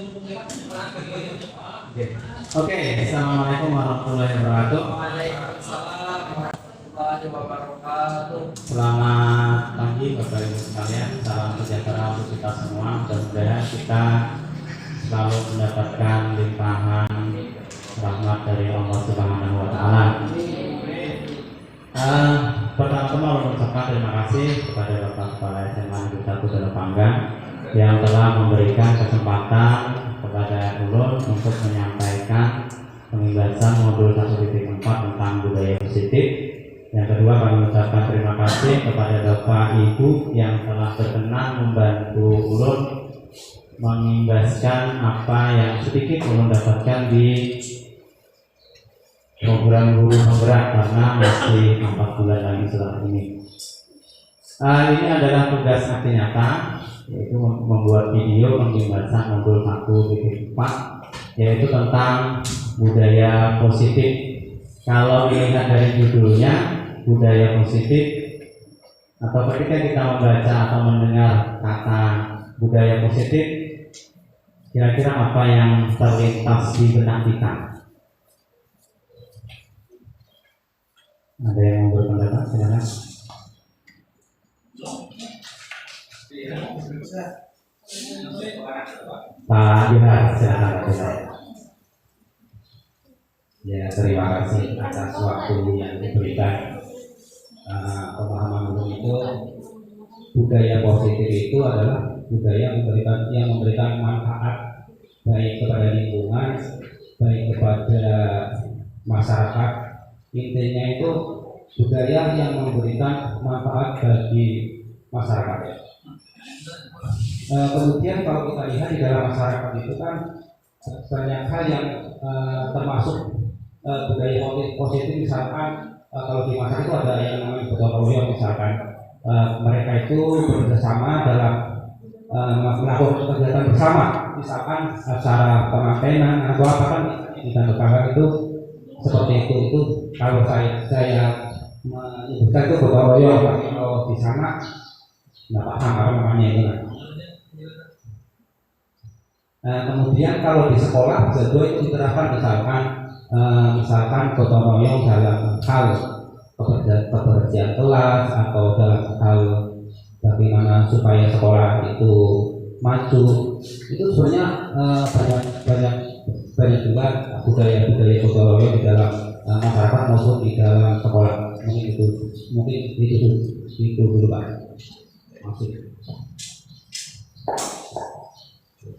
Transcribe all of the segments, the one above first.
Oke, assalamualaikum warahmatullahi wabarakatuh. Selamat pagi Bapak Ibu sekalian, salam sejahtera untuk kita semua. Mudah-mudahan kita selalu mendapatkan limpahan rahmat dari Allah Subhanahu wa Ta'ala. Pertama-tama mengucapkan terima kasih kepada Bapak Kepala SMA Negeri 1 Dalapanggang yang telah memberikan kesempatan kepada ulun untuk menyampaikan pembahasan modul 1.4 tentang budaya positif. Yang kedua, kami mengucapkan terima kasih kepada Bapak Ibu yang telah berkenan membantu ulun mengimbaskan apa yang sedikit ulun dapatkan di program guru penggerak karena masih 4 bulan lagi setelah ini. Ini adalah tugas akti nyata, yaitu membuat video pembahasan modul 1.4 yaitu tentang budaya positif. Kalau dilihat dari judulnya budaya positif, atau ketika kita membaca atau mendengar kata budaya positif, kira-kira apa yang terlintas di benak kita? Ada yang mau berpendapat? Silakan. Pak Johar, silakan. Ya, terima kasih atas waktu yang diberikan. Pemahaman umum itu budaya positif itu adalah budaya yang memberikan manfaat baik kepada lingkungan, baik kepada masyarakat. Intinya itu budaya yang memberikan manfaat bagi masyarakat. Kemudian kalau kita lihat di dalam masyarakat itu kan banyak hal yang termasuk budaya positif, misalkan kalau di masyarakat itu ada yang namanya gotong royong, misalkan mereka itu bekerjasama dalam melakukan kegiatan bersama, misalkan acara pengantinan atau apa kan di tetangga itu seperti itu kalau saya menyebutkan itu gotong royong, tapi kalau di sana nggak paham apa namanya itu. Kemudian kalau di sekolah juga itu diterapkan, misalkan gotong royong dalam hal kebersihan kelas atau dalam hal bagaimana supaya sekolah itu maju. Itu sebenarnya banyak juga budaya gotong royong di dalam masyarakat maupun di dalam sekolah. Mungkin itu dulu Pak. Masih.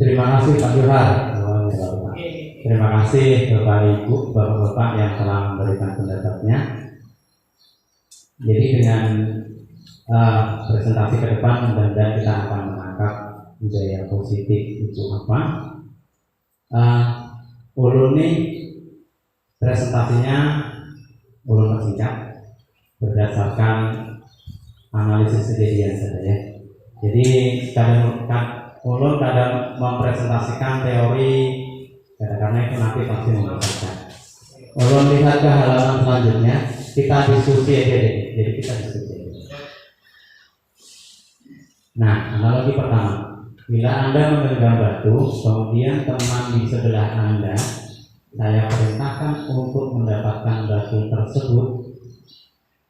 Terima kasih Pak Johar. Terima kasih Bapak Ibu, Bapak-bapak yang telah memberikan pendapatnya. Jadi dengan presentasi ke depan mudah-mudahan kita akan menangkap budaya positif itu apa. Ulun ini presentasinya ulun persingkat berdasarkan analisis kejadian saja ya. Jadi ulun kadang mempresentasikan teori, karena itu nanti pasti membacakan. Ulun lihat ke halaman selanjutnya, kita diskusi aja deh. Jadi kita diskusi aja. Nah, analogi pertama, bila Anda memegang batu, kemudian teman di sebelah Anda, saya perintahkan untuk mendapatkan batu tersebut,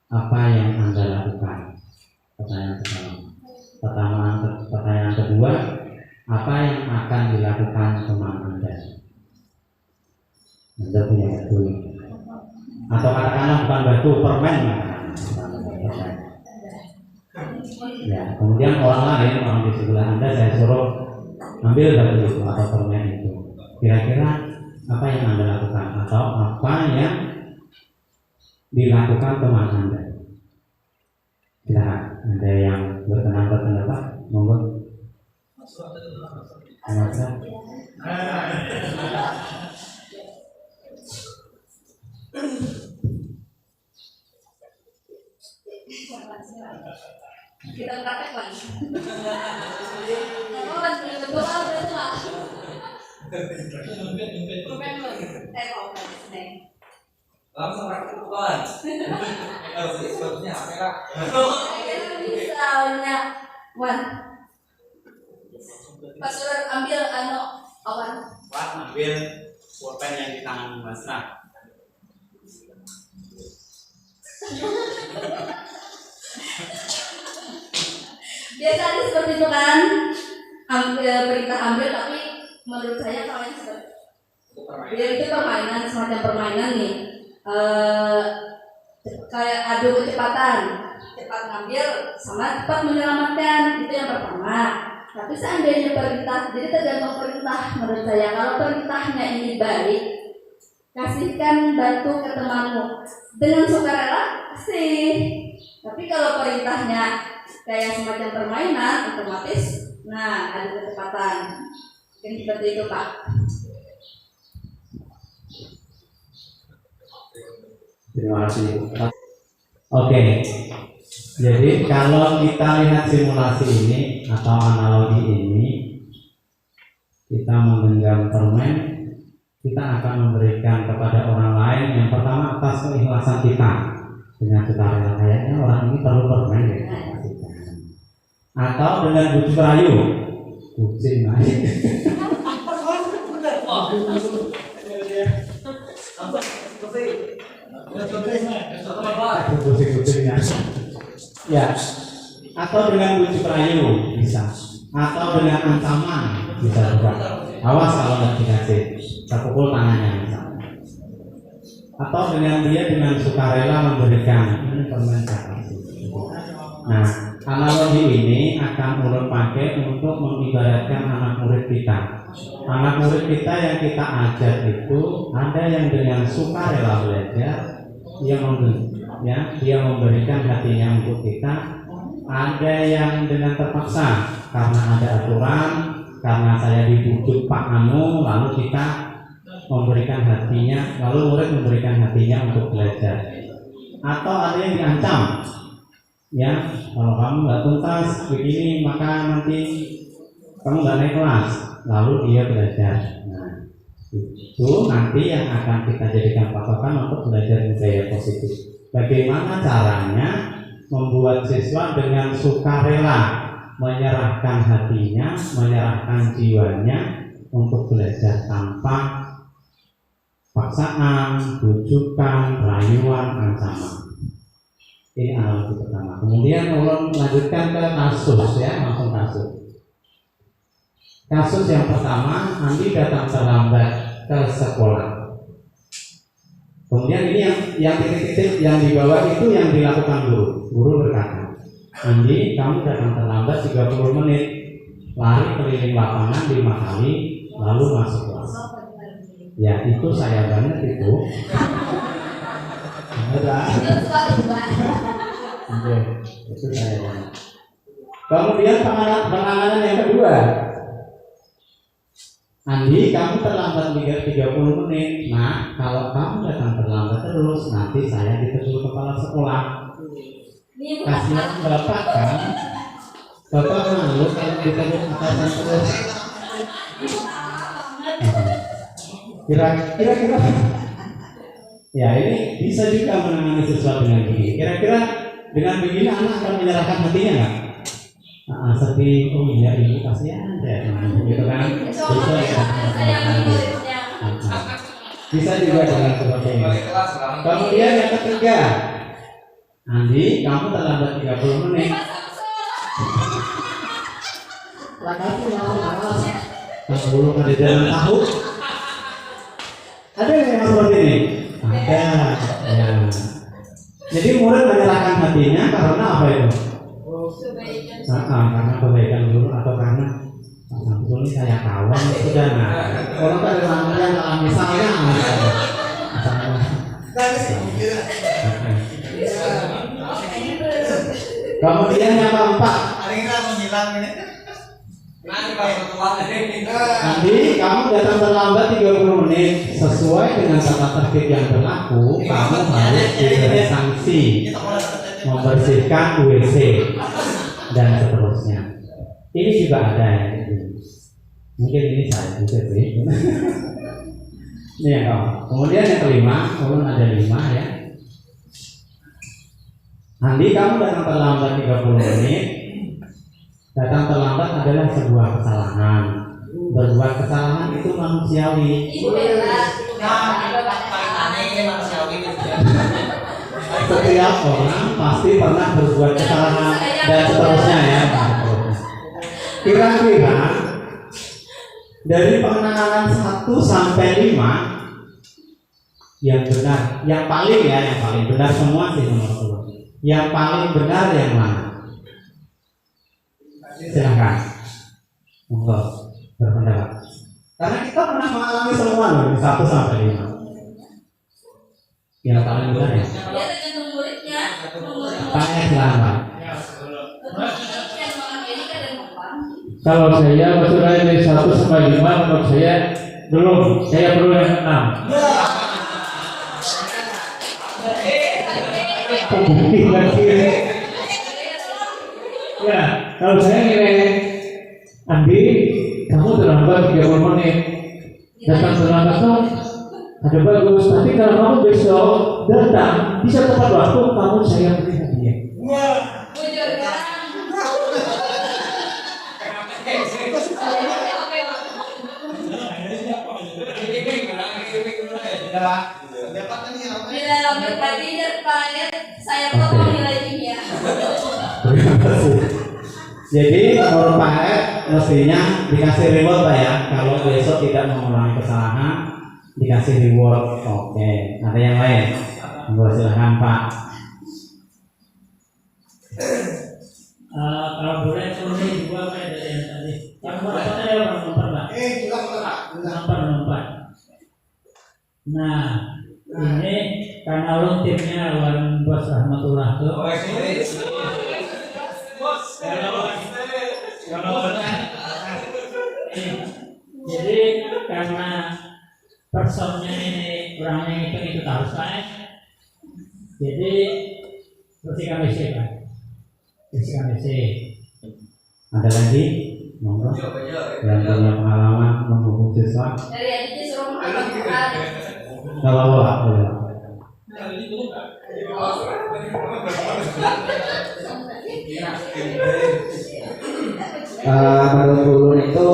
apa yang Anda lakukan? Pertanyaan pertama. Pertanyaan kedua, apa yang akan dilakukan teman Anda? Anda punya batu, atau katakanlah bukan batu, permen. Ya, kemudian orang di sebelah Anda saya suruh ambil batu itu atau permen itu. Kira-kira apa yang Anda lakukan atau apa yang dilakukan teman Anda? Silakan, ada yang berkenan berpendapat, monggo. Kita praktek lagi. Kamu kan betul berarti lah. Langsung praktek bukan? Harus sebabnya apa kak? Misalnya, Wan, pas sudah ambil Awan. Wah, ambil pulpen yang di tangan Mas Nah. Biasanya seperti itu kan, perintah ambil, tapi menurut saya kalau yang seperti itu permainan, semacam permainan nih. Kayak adu kecepatan, cepat ngambil sama cepat menyelamatkan, itu yang pertama. Tapi seandainya perintah, jadi tergantung perintah menurut saya. Kalau perintahnya ini baik, kasihkan batu ke temanmu dengan sukarela sih. Tapi kalau perintahnya kayak semacam permainan, otomatis nah ada kecepatan. Mungkin seperti itu Pak. Terima kasih. Oke. Jadi kalau kita lihat simulasi ini atau analogi ini, kita menggenggam permen, kita akan memberikan kepada orang lain yang pertama atas keikhlasan kita dengan sukarela, kayaknya orang ini perlu permen ya. Atau dengan bujuk rayu, kucing naik. Kucing-kucingnya. Ya, atau dengan bujuk rayu bisa, atau dengan ancaman bisa juga. Awas kalau nggak dikasih, terpukul tangannya misalnya. Atau dengan dia dengan sukarela memberikan ini permen kasih. Nah, analogi ini akan ulun pakai untuk mengibaratkan anak murid kita. Anak murid kita yang kita ajar itu ada yang dengan sukarela belajar, dia memberikan hatinya untuk kita. Ada yang dengan terpaksa karena ada aturan, karena saya dibujuk Pak Anu, lalu kita memberikan hatinya, lalu murid memberikan hatinya untuk belajar. Atau ada yang diancam, ya kalau kamu nggak tuntas begini maka nanti kamu nggak naik kelas, lalu dia belajar. Nah, itu nanti yang akan kita jadikan patokan untuk belajar budaya positif. Bagaimana caranya membuat siswa dengan sukarela menyerahkan hatinya, menyerahkan jiwanya untuk belajar tanpa paksaan, bujukan, rayuan, ancaman. Ini analogi pertama. Kemudian ulun lanjutkan ke kasus ya, langsung kasus. Kasus yang pertama, Andi datang terlambat ke sekolah. Kemudian ini yang titik-titik yang di bawah itu yang dilakukan guru. Guru berkata, Andi, kamu datang terlambat 30 menit, lari keliling lapangan 5 kali, lalu masuk kelas. Ya itu saya banget itu. Itu saya banget. Kemudian penanganan yang kedua, Andi, kamu terlambat 30 menit. Nah, kalau kamu datang terlambat terus, nanti saya ditegur kepala sekolah. Kasihan bapak kan? Bapak malu kalau ditegur atasan terus. Kira-kira ya ini bisa juga menangani sesuatu dengan begini. Kira-kira dengan begini anak akan menyerahkan hatinya nggak? Seperti oh iya ibu kasihan deh, gitu kan? Bisa juga dengan seperti ini. Kemudian yang ketiga, Andi, kamu terlambat 30 menit. Makasih malas. Dulu ada jalan tahu. Ada yang seperti ini? Ada. Ya. Jadi murid menyerahkan hatinya karena apa itu? Karena kebaikan guru atau karena Samsul ini saya kawan sudah nah. Kalau kan yang misalnya kemudian yang keempat, Nanti kamu datang terlambat 30 menit sesuai dengan tata tertib yang berlaku, kamu harus diberi sanksi, membersihkan WC dan seterusnya. Ini juga ada yang mungkin ini saya juga sih. Ini yang keempat. Kemudian yang kelima, ulun ada 5 ya. Nanti kamu datang terlambat 30 menit. Datang terlambat adalah sebuah kesalahan. berbuat kesalahan itu manusiawi. Ibu Bella. Kaitannya ini manusiawi gitu ya. Setiap orang pasti pernah berbuat kesalahan dan seterusnya ya. Kira-kira dari pengenalan 1 sampai 5 yang benar, yang paling benar semua sih nomor 2. Yang paling benar yang mana? Silakan. Monggo berpendapat. Karena kita pernah mengalami semua loh, 1 sampai 5. Yang paling benar ya. Ya tergantung muridnya. Tanya silakan. Kalau saya maksudnya dari 1 sampai 5, menurut saya belum. Saya perlu yang 6. Ya, kalau saya nilai Andi, kamu terlambat 30 menit. Datang terlambat tuh ada bagus. Tapi kalau kamu besok datang bisa tepat waktu, kamu saya beri hadiah. Bujur kan? Bila berbagi terkait saya potong nilai kimia. Terima kasih. Jadi menurut Pak Ed mestinya dikasih reward Pak ya. Kalau besok tidak mengulangi kesalahan dikasih reward. Oke. Ada yang lain? Monggo silakan Pak. Kalau boleh turunnya juga kayak dari yang tadi. Yang pertama ada orang nomor Pak. Nomor. Nah, ini karena lo timnya lawan Bos Rahmatullah tuh. Jadi karena personnya ini orangnya itu harus baik. Jadi bersihkan WC Pak. Bersihkan WC. Ada lagi? Monggo. Yang punya pengalaman menghubung siswa. Dari adik disuruh menghafal Quran. Gak apa-apa. Menurut guru itu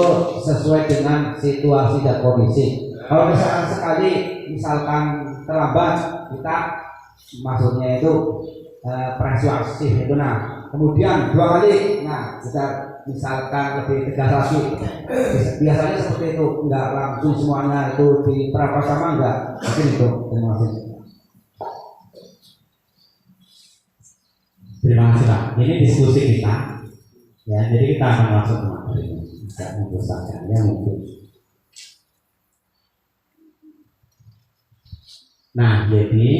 sesuai dengan situasi dan kondisi. Kalau misalkan terlambat, kita maksudnya itu persuasif itu. Nah, kemudian 2 kali, nah kita misalkan lebih tegas lagi. Biasanya seperti itu, enggak langsung semuanya itu diterapkan sama enggak. Mungkin itu. Terima kasih. Terima kasih Pak. Ini diskusi kita. Ya, jadi kita akan masuk ke materi. Tidak membosankannya mungkin. Nah, jadi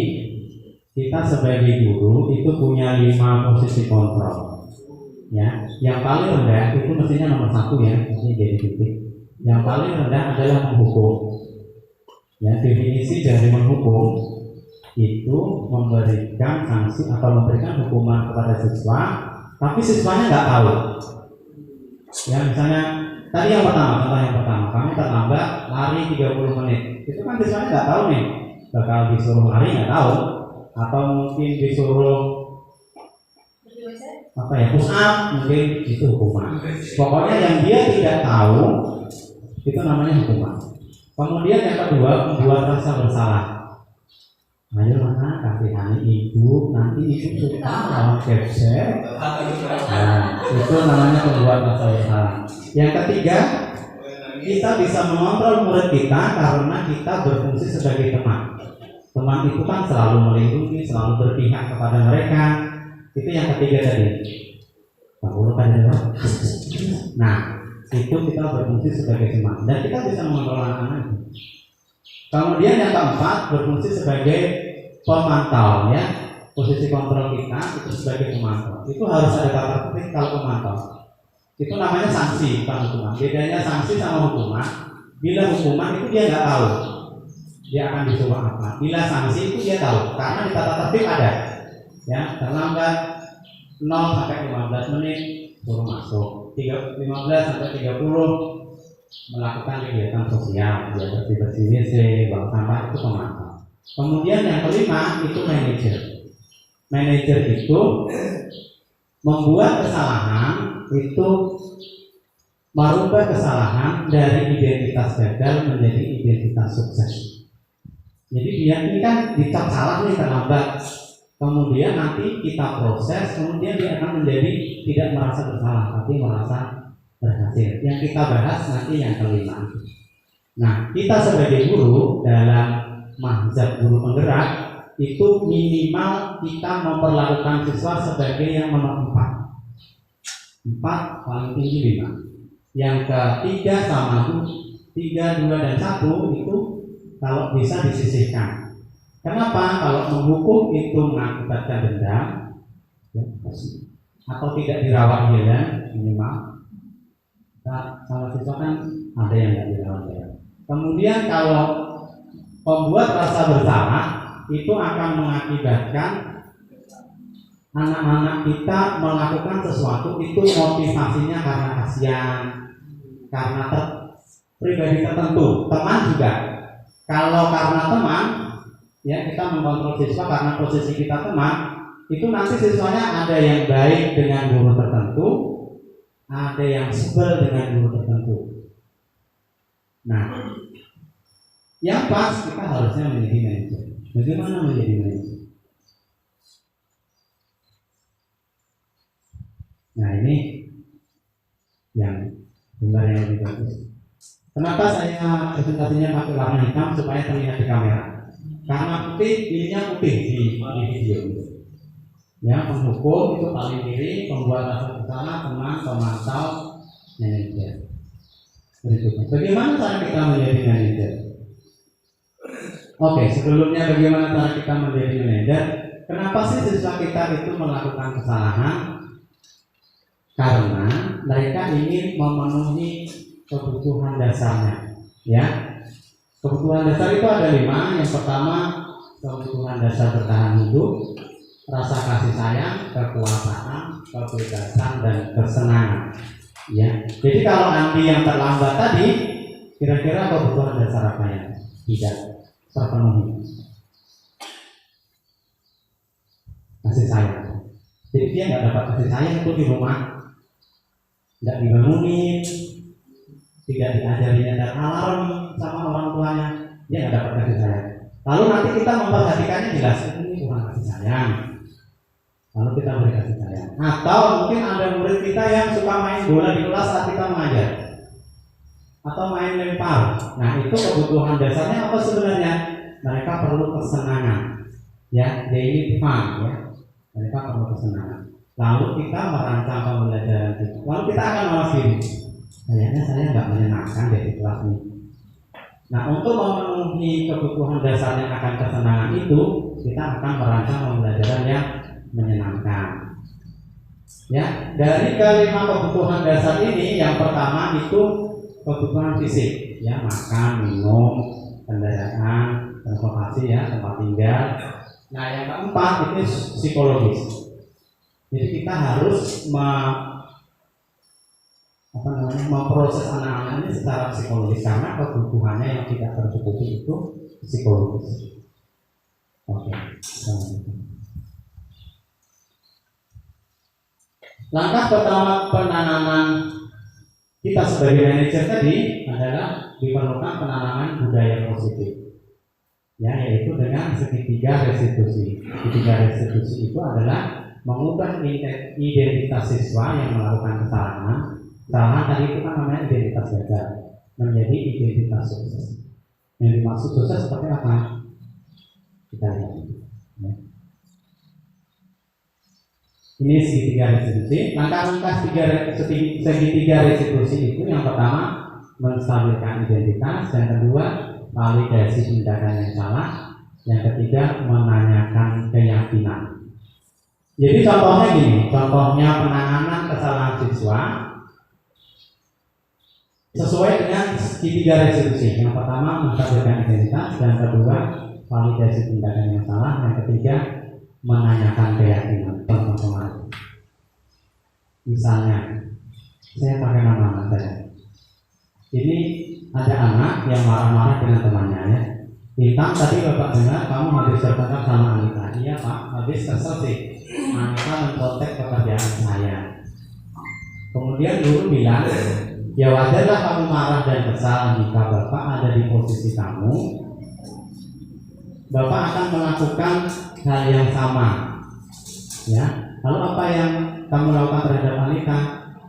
kita sebagai guru itu punya 5 posisi kontrol. Ya, yang paling rendah itu mestinya nomor 1 ya, mesti jadi titik. Yang paling rendah adalah menghukum. Ya, definisi dari menghukum itu memberikan sanksi atau memberikan hukuman kepada siswa, tapi siswanya nggak tahu. Ya, misalnya tadi yang pertama, kami terlambat lari 30 menit. Itu kan siswanya nggak tahu nih, bakal disuruh lari nggak tahu, atau mungkin disuruh push up, mungkin itu hukuman. Pokoknya yang dia tidak tahu itu namanya hukuman. Kemudian yang kedua, membuat rasa bersalah. Ayo mana kasihani ibu, nanti ibu suka lawan kepset. Nah, itu namanya membuat rasa bersalah. Yang ketiga, kita bisa mengontrol murid kita karena kita berfungsi sebagai teman. Teman itu kan selalu melindungi, selalu berpihak kepada mereka. Itu yang ketiga tadi. Nah, itu kita berfungsi sebagai teman dan kita bisa mengontrol anak-anak. Kemudian yang keempat, berfungsi sebagai pemantau ya. Posisi kontrol kita itu sebagai pemantau. Itu harus ada kata penting kalau pemantau. Itu namanya sanksi, bukan hukuman. Bedanya sanksi sama hukuman. Bila hukuman itu dia nggak tahu, dia akan disuruh apa. Bila sanksi itu dia tahu, karena di tata tertib ada. Ya, terlambat 0 sampai 15 menit suruh masuk, 15 sampai 30 melakukan kegiatan sosial, dia bersih WC, buang sampah, itu pemantau. Kemudian yang kelima itu manajer. Manajer itu membuat kesalahan itu merubah kesalahan dari identitas gagal menjadi identitas sukses. Jadi dia ini kan dicap salah nih, terlambat, kemudian nanti kita proses, kemudian dia akan menjadi tidak merasa bersalah tapi merasa berhasil. Yang kita bahas nanti yang kelima. Nah, kita sebagai guru dalam mazhab guru penggerak itu minimal kita memperlakukan siswa sebagai yang nomor 4 paling tinggi 5. Yang ketiga sama 3, 2 dan 1 itu kalau bisa disisihkan. Kenapa? Kalau menghukum itu mengakibatkan dendam ya, atau tidak dirawat jalan minimal. Kalau siswa kan ada yang tidak dirawat jalan. Kemudian kalau membuat rasa bersalah itu akan mengakibatkan anak-anak kita melakukan sesuatu itu motivasinya karena kasihan, karena pribadi tertentu. Teman juga, kalau karena teman ya kita mengontrol siswa karena posisi kita teman, itu nanti siswanya ada yang baik dengan guru tertentu, ada yang sebel dengan guru tertentu. Nah, yang pas kita harusnya menjadi manajer. Bagaimana menjadi manajer? Nah, ini yang benar yang lebih bagus. Kenapa saya presentasinya pakai warna hitam supaya terlihat di kamera? Karena putih, ininya putih di video. Ya, penghukum itu paling kiri, pembuat rasa bersalah, teman, pemantau, manajer. Berikutnya, bagaimana cara kita menjadi manajer? Oke, sebelumnya bagaimana cara kita menjadi manajer? Kenapa sih siswa kita itu melakukan kesalahan? Karena mereka ingin memenuhi kebutuhan dasarnya, ya. Kebutuhan dasar itu ada 5. Yang pertama, kebutuhan dasar bertahan hidup, rasa kasih sayang, kekuasaan, kebebasan, dan kesenangan. Ya. Jadi kalau Andi yang terlambat tadi, kira-kira kebutuhan dasar apa yang tidak terpenuhi? Kasih sayang. Jadi dia nggak dapat kasih sayang itu di rumah, nggak dibangunin, tidak diajari nyetel alarm sama orang tuanya, dia nggak dapat kasih sayang. Lalu nanti kita memperhatikannya, jelas ini bukan kasih sayang. Lalu kita beri kasih sayang. Atau mungkin ada murid kita yang suka main bola di kelas saat kita mengajar, atau main lempar. Nah, itu kebutuhan dasarnya apa sebenarnya? Mereka perlu kesenangan, ya, they need fun, ya. Mereka perlu kesenangan. Lalu kita merancang pembelajaran itu. Lalu kita akan mawas diri. Kayaknya saya nggak menyenangkan di kelas ini. Nah, untuk memenuhi kebutuhan dasar yang akan kesenangan itu, kita akan merancang pembelajaran yang menyenangkan. Ya, dari kelima kebutuhan dasar ini, yang pertama itu kebutuhan fisik, ya, makan, minum, kendaraan, transportasi, ya, tempat tinggal. Nah, yang keempat itu psikologis. Jadi kita harus memproses anak-anak ini secara psikologis karena kebutuhannya yang tidak tercukupi itu psikologis. Oke. Langkah pertama penanaman kita sebagai manajer tadi adalah diperlukan penanaman budaya positif, ya, yaitu dengan segitiga restitusi. Segitiga restitusi itu adalah mengubah identitas siswa yang melakukan kesalahan. Kesalahan tadi itu kan namanya identitas gagal menjadi identitas sukses. Yang dimaksud sukses seperti apa? Kita lihat. Ya. Ini segitiga restitusi. Langkah-langkah segitiga restitusi itu yang pertama menstabilkan identitas, yang kedua validasi tindakan yang salah, yang ketiga menanyakan keyakinan. Jadi contohnya gini, contohnya penanganan kesalahan siswa sesuai dengan segitiga restitusi. Yang pertama menstabilkan identitas, yang kedua validasi tindakan yang salah, yang ketiga menanyakan keyakinan. Teman-teman, misalnya saya pakai nama anak saya. Ini ada anak yang marah-marah dengan temannya, ya. Bintang, tadi Bapak dengar kamu habis bertengkar sama Anita. Iya Pak, habis kesel sih. Anita memprotek pekerjaan saya. Kemudian guru bilang, Ya wajarlah kamu marah dan kesal jika Bapak ada di posisi kamu. Bapak akan melakukan hal yang sama. Ya, lalu apa yang kamu lakukan terhadap Alika?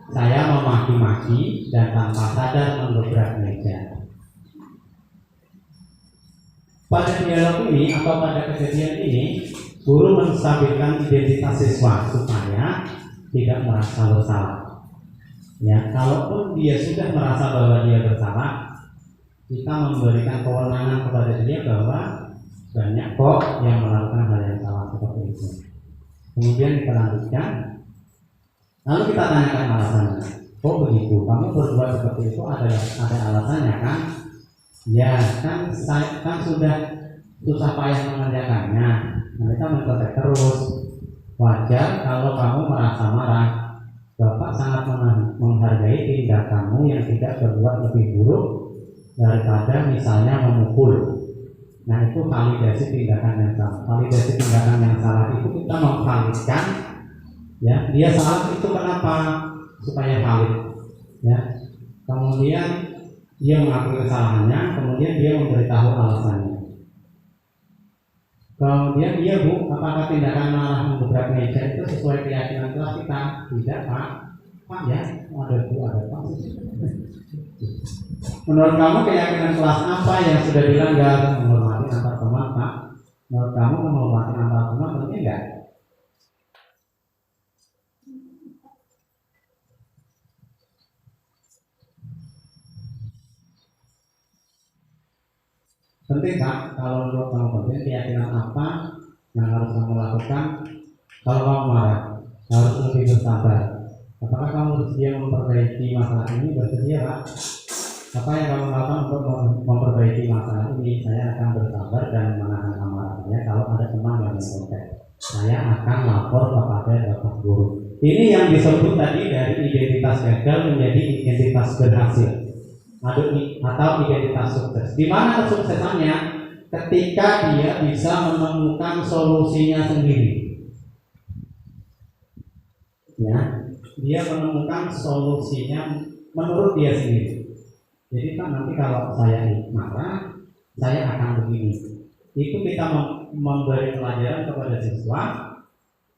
Saya memaki-maki dan tanpa sadar mendobrak meja. Pada dialog ini atau pada kejadian ini, guru menstabilkan identitas siswa supaya tidak merasa bersalah. Ya, kalaupun dia sudah merasa bahwa dia bersalah, kita memberikan kewenangan kepada dia bahwa banyak kok yang melakukan hal yang salah seperti itu. Kemudian kita lanjutkan, lalu kita tanyakan alasannya. Oh begitu, kamu berbuat seperti itu ada alasannya kan? Ya kan, sudah susah payah mengerjakannya. Mereka mencontek terus. Wajar kalau kamu merasa marah. Bapak sangat menghargai tindak kamu yang tidak berbuat lebih buruk daripada misalnya memukul. Nah itu validasi tindakan yang salah. Validasi tindakan yang salah itu kita memvalidkan, ya dia salah itu kenapa? Supaya valid. Ya. Kemudian dia mengakui kesalahannya, kemudian dia memberitahu alasannya. Kemudian dia apakah tindakan malah mendobrak meja itu sesuai keyakinan kelas kita? Tidak Pak. Pak ya, ada Pak. Menurut kamu keyakinan kelas apa yang sudah dilanggar? Menghormati antar teman Pak. Menurut kamu menghormati antar teman penting enggak? Penting Pak, kalau menurut kamu penting, keyakinan apa yang harus kamu lakukan? Kalau kamu marah, harus lebih bersabar. Apakah kamu bersedia memperbaiki masalah ini? Bersedia Pak? Apa yang kamu lakukan untuk memperbaiki masalah ini? Saya akan bersabar dan menahan amarah saya kalau ada teman yang mengontek. Saya akan lapor kepada Bapak Guru. Ini yang disebut tadi dari identitas gagal menjadi identitas berhasil. Atau identitas sukses. Di mana kesuksesannya? Ketika dia bisa menemukan solusinya sendiri. Ya, dia menemukan solusinya menurut dia sendiri. Jadi kan nanti kalau saya marah, saya akan begini. Itu kita memberi pelajaran kepada siswa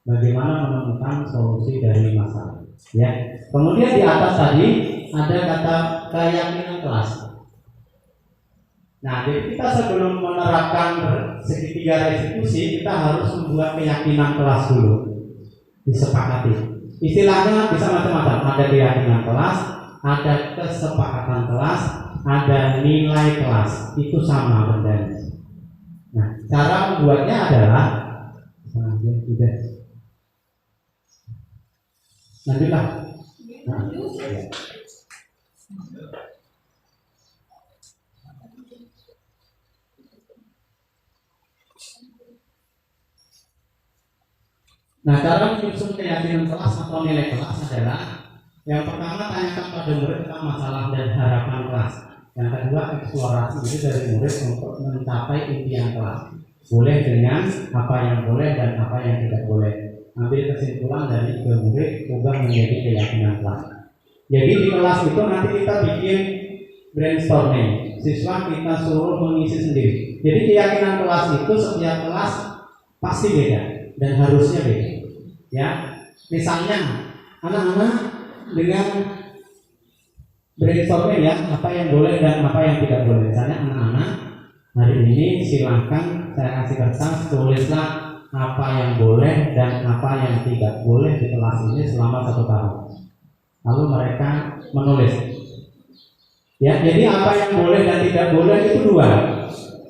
bagaimana menemukan solusi dari masalah. Ya. Kemudian di atas tadi ada kata keyakinan kelas. Nah, jadi kita sebelum menerapkan segitiga restitusi, kita harus membuat keyakinan kelas dulu, disepakati. Istilahnya bisa macam-macam. Ada keyakinan kelas, ada kesepakatan kelas, ada nilai kelas. Itu sama bendanya. Nah, cara membuatnya adalah sudah. Lanjutlah. Nah, ya. Nah, cara menyusun keyakinan kelas atau nilai kelas adalah yang pertama, tanyakan pada murid tentang masalah dan harapan kelas. Yang kedua, eksplorasi diri dari murid untuk mencapai impian kelas. Boleh dengan apa yang boleh dan apa yang tidak boleh. Ambil kesimpulan dari ide murid, ubah menjadi keyakinan kelas. Jadi di kelas itu nanti kita bikin brainstorming. Siswa kita suruh mengisi sendiri. Jadi keyakinan kelas itu setiap kelas pasti beda dan harusnya beda. Ya, misalnya anak-anak dengan brainstorming ya, apa yang boleh dan apa yang tidak boleh. Misalnya anak-anak hari ini silahkan saya kasih kertas, tulislah apa yang boleh dan apa yang tidak boleh di kelas ini selama 1 tahun. Lalu mereka menulis. Ya, jadi apa yang boleh dan tidak boleh itu 2.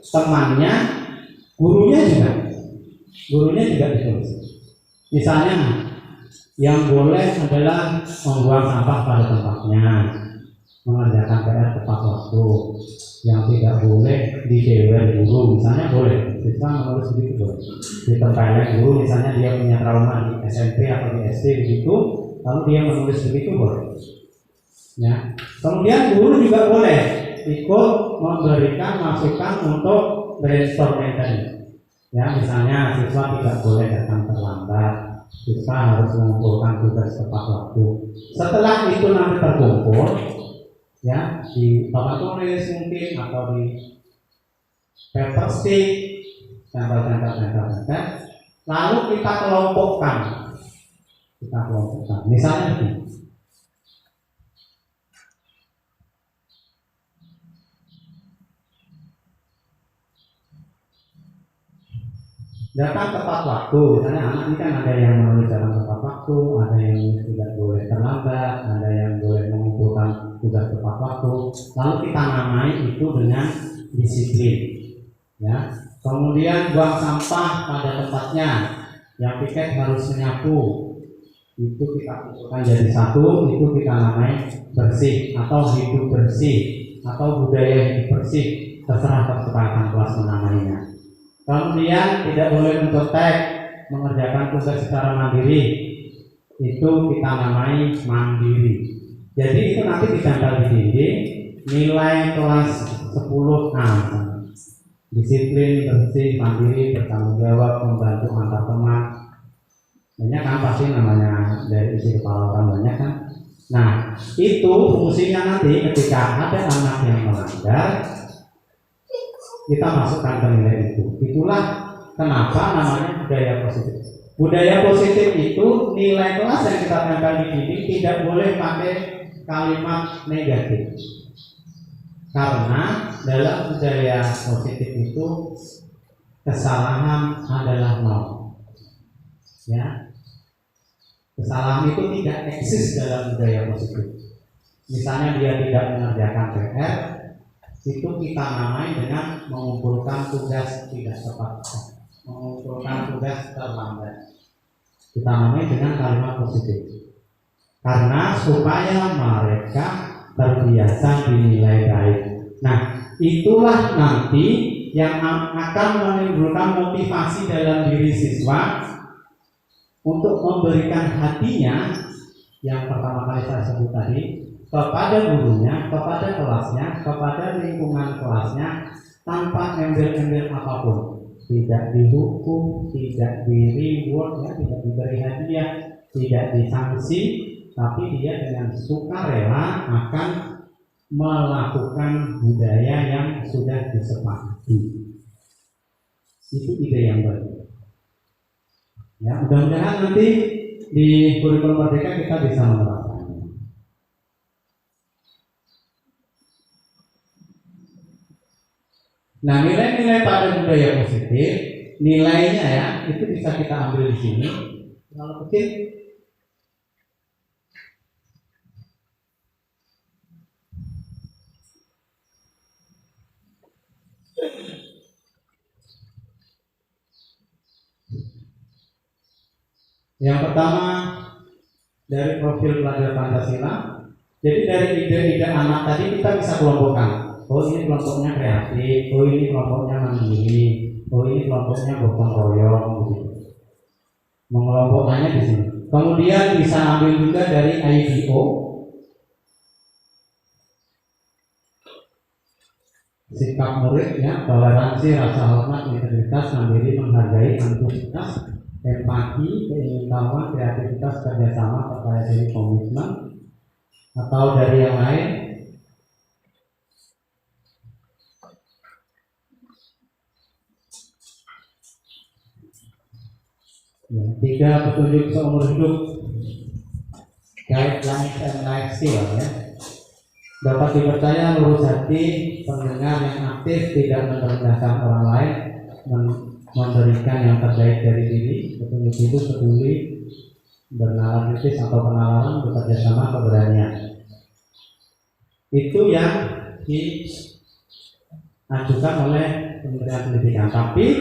Temannya, gurunya juga ditulis. Misalnya yang boleh adalah membuang sampah pada tempatnya, mengerjakan PR tepat waktu. Yang tidak boleh dijewer guru, misalnya boleh. Siswa menulis begitu boleh. Ditempelin guru, misalnya dia punya trauma di SMP atau di SD begitu, lalu dia menulis begitu boleh. Ya. Kemudian guru juga boleh ikut memberikan masukan untuk brainstorming tadi. Ya, misalnya siswa tidak boleh datang terlambat, siswa harus mengumpulkan tugas tepat waktu. Setelah itu nanti terkumpul, ya, di papan tulis mungkin atau di paper stick, tempel. Lalu kita kelompokkan. Misalnya begini. Datang tepat waktu, misalnya anak ini kan ada yang menulis dalam tepat waktu, ada yang tidak boleh terlambat, ada yang boleh mengumpulkan tugas tepat waktu. Lalu kita namai itu dengan disiplin, ya. Kemudian buang sampah pada tempatnya, yang piket harus menyapu, itu kita kumpulkan jadi satu, itu kita namai bersih atau hidup bersih atau budaya hidup bersih, terserah kesepakatan kelas menamainya. Kemudian tidak boleh mencontek, mengerjakan tugas secara mandiri, itu kita namai mandiri. Jadi itu nanti ditempel di dinding, nilai kelas 10A, disiplin, bersih, mandiri, bertanggung jawab, membantu antar teman. Banyak kan pasti namanya dari isi kepala orang banyak kan. Nah itu fungsinya nanti ketika ada anak yang melanggar, kita masukkan ke nilai itu. Itulah kenapa namanya budaya positif. Budaya positif itu nilai kelas yang kita tempel di dinding tidak boleh pakai kalimat negatif. Karena dalam budaya positif itu kesalahan adalah nol. Ya. Kesalahan itu tidak eksis dalam budaya positif. Misalnya dia tidak mengerjakan PR, itu kita namai dengan mengumpulkan tugas tidak tepat, mengumpulkan tugas terlambat. Kita namai dengan kalimat positif. Karena supaya mereka terbiasa dinilai baik. Nah, itulah nanti yang akan menimbulkan motivasi dalam diri siswa untuk memberikan hatinya yang pertama kali saya sebut tadi, kepada gurunya, kepada kelasnya, kepada lingkungan kelasnya, tanpa embel-embel apapun. Tidak dihukum, tidak di reward, ya, tidak diberi hadiah, tidak disanksi, tapi dia dengan sukarela akan melakukan budaya yang sudah disepakati. Itu ide yang baik. Ya, mudah-mudahan nanti di kurikulum Merdeka kita bisa menerapkan. Nah, nilai-nilai pada budaya positif, nilainya ya, itu bisa kita ambil di sini. Kalau kecil, yang pertama dari profil pelajar Pancasila. Jadi dari ide-ide anak tadi kita bisa kelompokkan. Oh ini kelompoknya kreatif, oh ini kelompoknya mandiri, oh ini kelompoknya gotong royong, gitu. Mengelompokkannya di sini. Kemudian bisa ambil juga dari IDO, sikap murid, ya, toleransi, rasa hormat, integritas, mandiri, menghargai, antusias, empati, keingintahuan, kreativitas, kerjasama, percaya diri, komitmen, atau dari yang lain. Ya, 3 petunjuk seumur hidup, guidelines and life skill, ya. Dapat dipercaya, lurus hati, pendengar yang aktif, tidak merendahkan orang lain, memberikan yang terbaik dari diri, petunjuk hidup, peduli, bernalar kritis atau penalaran, bekerja sama, keberanian. Itu yang diajukan oleh Kementerian Pendidikan. Tapi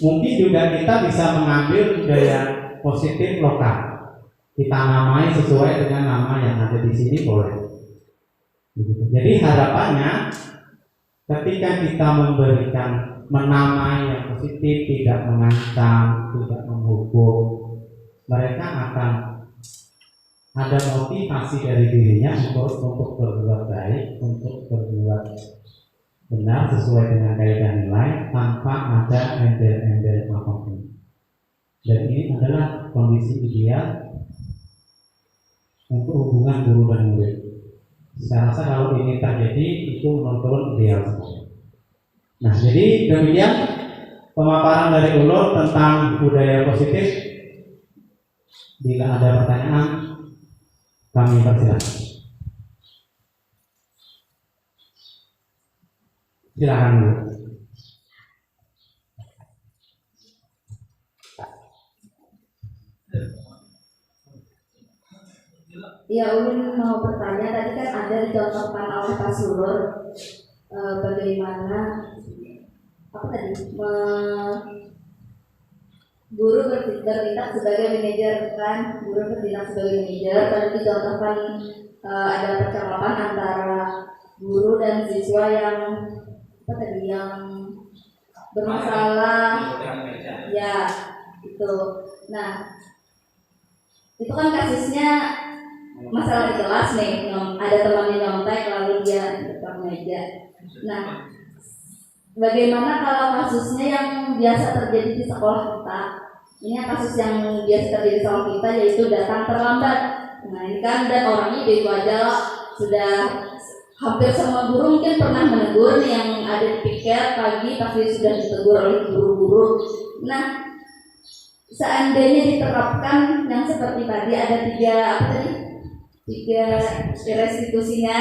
mungkin juga kita bisa mengambil budaya positif lokal. Kita namai sesuai dengan nama yang ada di sini boleh. Jadi harapannya ketika kita memberikan menamai yang positif, tidak mengancam, tidak menghukum, mereka akan ada motivasi dari dirinya untuk berbuat baik, untuk berbuat benar sesuai dengan kaidah nilai tanpa ada embel-embel apapun. Dan ini adalah kondisi ideal untuk hubungan guru dan murid. Saya rasa kalau ini terjadi itu menurut ideal. Nah, jadi demikian pemaparan dari Ulur tentang budaya positif. Bila ada pertanyaan, kami persilakan. Silakan Bu. Ya, Ulun mau bertanya, tadi kan ada dicontohkan oleh Pak Sulur bagaimana apa tadi guru bertindak sebagai manajer, kan guru bertindak sebagai manajer, tadi dicontohkan ada percakapan antara guru dan siswa yang apa tadi yang bermasalah, ya itu. Nah, itu kan kasusnya masalah di kelas nih, ada temannya nyontek lalu dia di depan meja. Nah, bagaimana kalau kasusnya yang biasa terjadi di sekolah kita? Ini kasus yang biasa terjadi di sekolah kita, yaitu datang terlambat. Nah, ini kan dan orangnya itu aja lah, sudah hampir semua guru mungkin pernah menegur nih yang ada di piket pagi pasti sudah ditegur oleh guru-guru. Nah, seandainya diterapkan yang seperti tadi ada tiga restitusinya,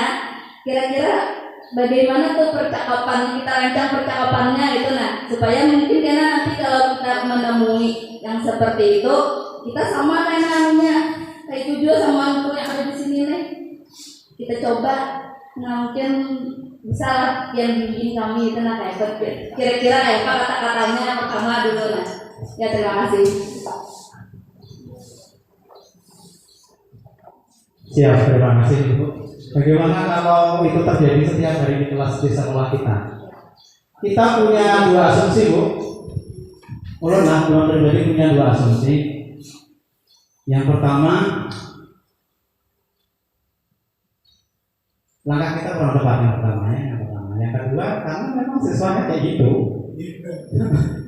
kira-kira bagaimana tuh percakapan, kita rancang percakapannya itu, nah supaya mungkin karena nanti kalau kita menemui yang seperti itu, kita sama kayak tujuh sama untuk yang ada di sini nih, kita coba. Nah, mungkin bisa yang bimbing kami itu nah kayak kira-kira kayak apa kata-katanya pertama dulu. Nah ya, terima kasih. Siap, terima kasih Ibu. Bagaimana kalau itu terjadi setiap hari di kelas di sekolah kita? Kita punya dua asumsi Bu. Ulun pribadi punya dua asumsi. Yang pertama, langkah kita kurang tepat yang pertama. Yang kedua, karena memang siswanya kayak gitu.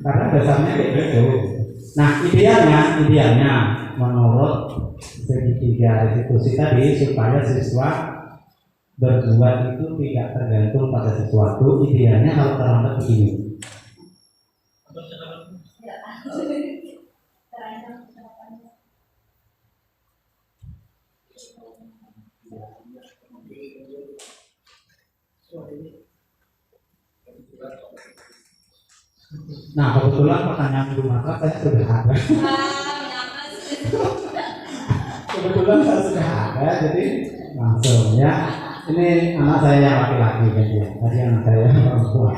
Karena dasarnya kayak gitu. Nah, idealnya menurut segitiga restitusi tadi supaya siswa berbuat itu tidak tergantung pada sesuatu. Idealnya kalau terlambat begini. Nah, kebetulan pertanyaan Bu Matra saya sudah ada. Kebetulan saya sudah ada, jadi langsung ya. Ini anak saya yang laki-laki kan ya. Tadi anak saya yang perempuan.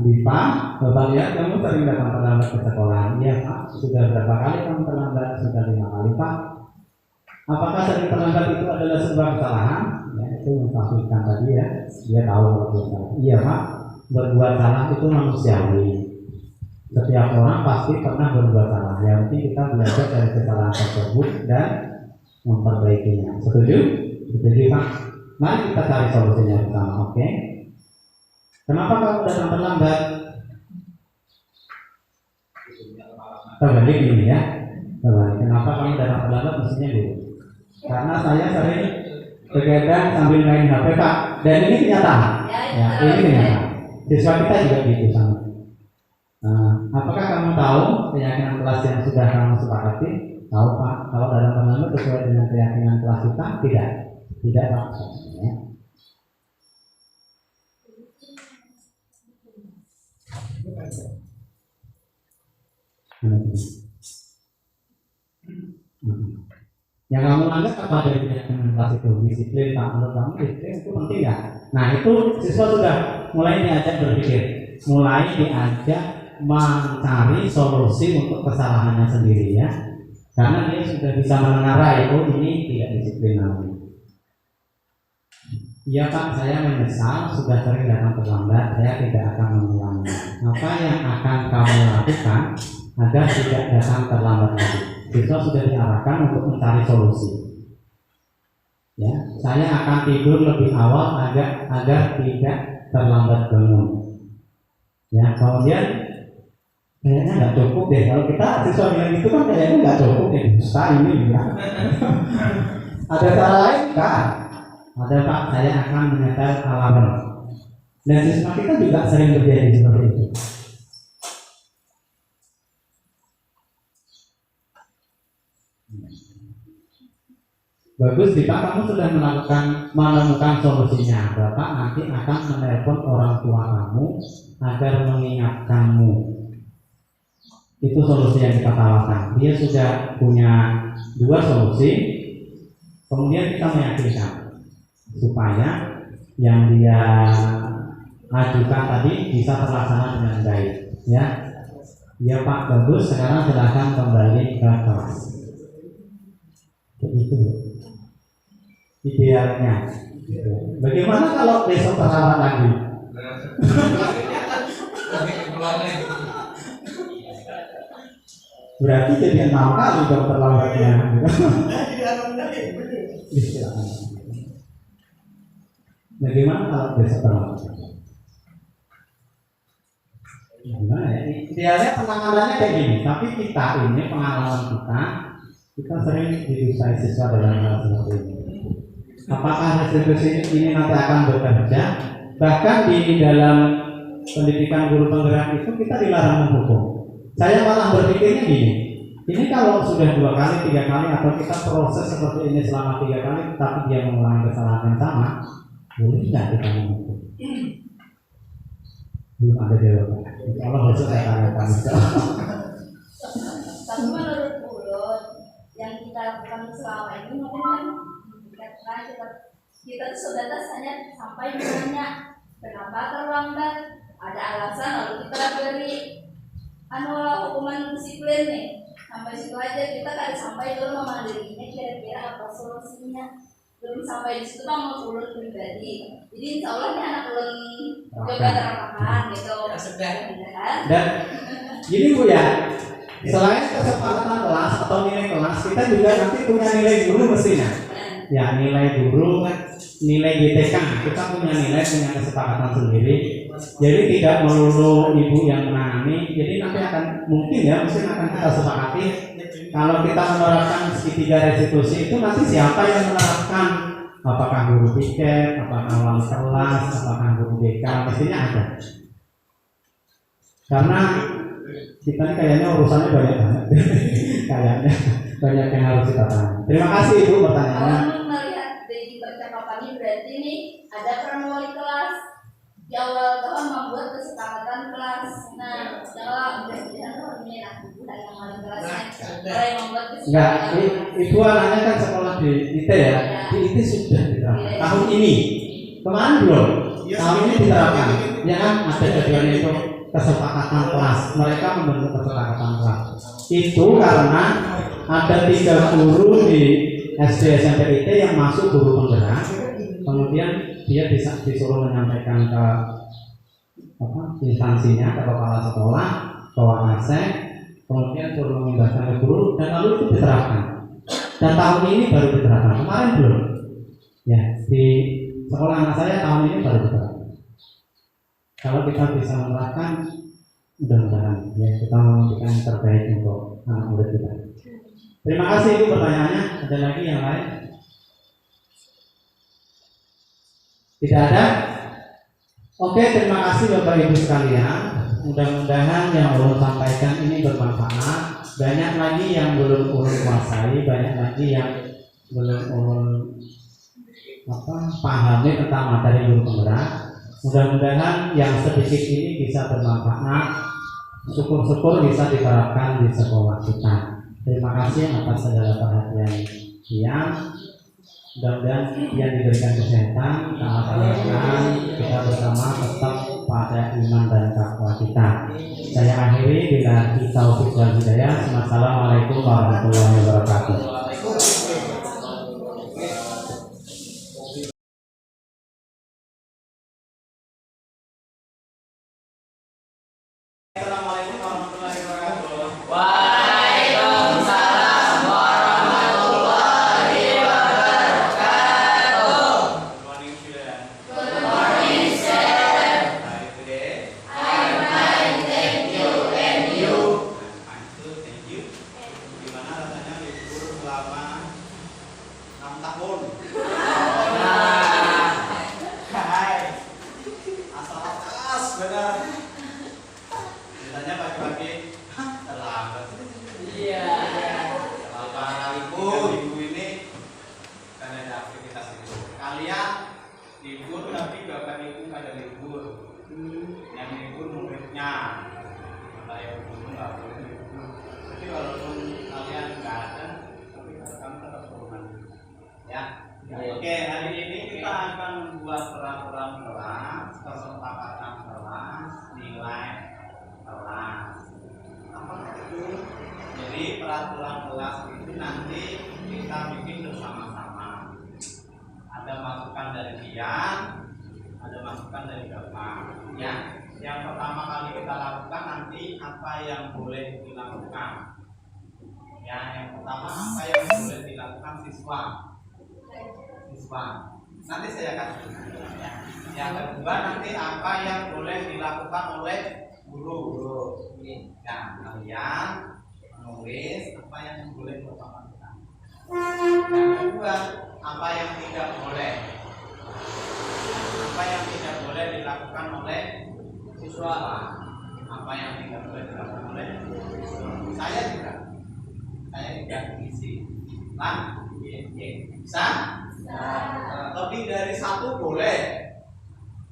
Lipa, Bapak lihat kamu sering datang terlambat ke sekolah. Iya Pak, sudah berapa kali kamu terlambat? Sudah 5 kali Pak. Apakah sering terlambat itu adalah sebuah kesalahan? Ya, itu mengatakan tadi ya. Dia tahu berbuat salah. Iya Pak, berbuat salah itu manusiawi. Setiap orang pasti pernah berbuat salah. Yang penting kita belajar dari kesalahan tersebut dan memperbaikinya. Setuju? Setuju Pak? Mari kita cari solusinya bersama, oke? Kenapa kamu datang terlambat? Terbalik ini ya. Terbalik. Kenapa kamu datang terlambat? Mestinya dulu. Karena saya sering begadang sambil main HP Pak. Dan ini kenyataan. Ya, ini kenyataan. Siswa kita juga gitu sama. Apakah kamu tahu keyakinan kelas yang sudah kamu sepakati? Tahu Pak. Kalau dalam terlambat sesuai dengan keyakinan kelas kita? Tidak. Tidak Pak. Ya. Yang kamu anggap apa dari keyakinan kelas itu? Disiplin Pak, menurut kamu disiplin itu penting ya? Nah itu siswa sudah mulai diajak berpikir, mulai diajak mencari solusi untuk kesalahannya sendiri ya, karena dia sudah bisa mengenara itu ini tidak disiplin namanya. Iya Pak, saya menyesal sudah sering datang terlambat, saya tidak akan mengulangi. Apa yang akan kamu lakukan agar tidak datang terlambat lagi? Siswa sudah diarahkan untuk mencari solusi. Ya, saya akan tidur lebih awal agar tidak terlambat bangun. Ya, kemudian kayaknya nggak cukup deh kalau kita siswa bilang itu kan kayaknya nggak cukup deh, dusta ini juga. Ada cara lain kan? Ada Pak, saya akan menyetel alarm. Dan siswa kita juga sering terjadi seperti itu. Bagus, jika kamu sudah menemukan solusinya, Bapak nanti akan menelpon orang tua kamu agar mengingatkanmu. Itu solusi yang kita tawarkan. Dia sudah punya 2 solusi, kemudian kita meyakinkan supaya yang dia ajukan tadi bisa terlaksana dengan baik. Ya, ya Pak, bagus. Sekarang silakan kembali ke kelas. Itu idealnya. Bagaimana kalau besok terlambat lagi? Berarti jadi 6 kali dong terlambatnya. Bagaimana kalau besok terlambat? Nah, idealnya penanganannya kayak gini. Tapi kita ini pengalaman kita sering didusai siswa dalam hal seperti ini. Apakah restitusi ini nanti akan bekerja? Bahkan di dalam pendidikan guru penggerak itu kita dilarang menghukum. Saya malah berpikirnya gini, ini kalau sudah 2 kali, 3 kali, atau kita proses seperti ini selama 3 kali, tapi dia mengulangi kesalahan yang sama, boleh tidak kita menghukum? Belum ada jawaban. Insya Allah besok saya tanyakan. Tapi menurut Ulun, yang kita lakukan selama ini mungkin kan kita tuh sudah hanya sampai menanya kenapa terlambat, ada alasan lalu kita beri hukuman disiplin nih, sampai situ aja. Kita kan sampai dulu memandirinya kira-kira apa solusinya, belum sampai di situ mau Ulun pribadi. Jadi insya Allah ini anak Ulun coba terapkan gitu. Dan gini Bu ya, selain kesepakatan kelas atau nilai kelas, kita juga nanti punya nilai guru mestinya. Ya, nilai guru, nilai GTK, kita punya nilai, punya kesepakatan sendiri. Jadi tidak melulu ibu yang menangani. Jadi nanti akan mungkin ya, mungkin akan kita sepakati kalau kita menerapkan segitiga restitusi itu nanti siapa yang menerapkan? Apakah guru piket, apakah wali kelas, apakah guru BK, mestinya ada. Karena kita ini kayaknya urusannya banyak banget. Kayaknya banyak yang harus kita tanya. Terima kasih Ibu pertanyaannya. Kalau melihat dari percakapan ini berarti ini ada peran wali kelas di awal tahun membuat kesepakatan kelas. Nah, kalau biasanya ini ibu dari yang wali kelasnya, yang membuat Enggak, kesepakatan. Ibu anaknya kan sekolah di IT ya. Di IT sudah diterapkan. Tahun ini, kemarin belum. Tahun ini diterapkan. Ya kan ada jadwal itu kesepakatan kelas. Mereka membentuk kesepakatan kelas. Itu karena ada 3 guru di SD SMP IT yang masuk guru penggerak, kemudian dia bisa disuruh menyampaikan ke instansinya, ke kepala sekolah, ke wakasek, kemudian suruh mengindahkan ke guru, dan lalu itu diterapkan. Dan tahun ini baru diterapkan, kemarin belum. Ya, di sekolah anak saya tahun ini baru diterapkan. Kalau kita bisa menerapkan, mudah-mudahan ya kita memberikan yang terbaik untuk anak murid kita. Terima kasih Ibu pertanyaannya. Ada lagi yang lain? Tidak ada? Oke, terima kasih Bapak Ibu sekalian. Mudah-mudahan yang Ulun sampaikan ini bermanfaat. Banyak lagi yang belum Ulun kuasai, banyak lagi yang belum Ulun pahami tentang materi guru penggerak. Mudah-mudahan yang sedikit ini bisa bermanfaat. Syukur-syukur bisa diterapkan di sekolah kita. Terima kasih atas segala perhatian yang mudah-mudahan yang diberikan kesehatan, keamanan kita bersama tetap pada iman dan takwa kita. Saya akhiri bila taufik wal hidayah. Wassalamualaikum warahmatullahi wabarakatuh. Assalamualaikum warahmatullahi wabarakatuh. Waalaikumsalam warahmatullahi wabarakatuh. Good morning, students. Good morning, sir. How are you today? I'm fine, thank you. And you? I'm fine too, thank you. Gimana rasanya libur selama Biasanya pagi-pagi terlambat. Iya. Para ibu ini kan ada aktivitas itu. Kalian libur tapi bapak ibu pada libur. Yang libur muridnya. Bapak ibu nggak boleh libur. Jadi walaupun kalian nggak ada, tapi kamu tetap berhubungan. Ya. Oke, hari ini kita akan membuat peraturan kelas, kesepakatan kelas, nilai kelas. Apa itu? Jadi peraturan kelas itu nanti kita bikin bersama-sama. Ada masukan dari Dian, ada masukan dari Bapak. Ya, yang pertama kali kita lakukan nanti apa yang boleh dilakukan. Ya, yang pertama apa yang boleh dilakukan siswa. Nanti saya kasih. Ya. Yang kedua nanti apa yang boleh dilakukan oleh guru. Nah, kalian menulis apa yang boleh dilakukan. Yang kedua apa yang tidak boleh. Apa yang tidak boleh dilakukan oleh siswa. Apa yang tidak boleh dilakukan oleh siswa. Saya juga isi. Bisa? Lebih dari 1 boleh.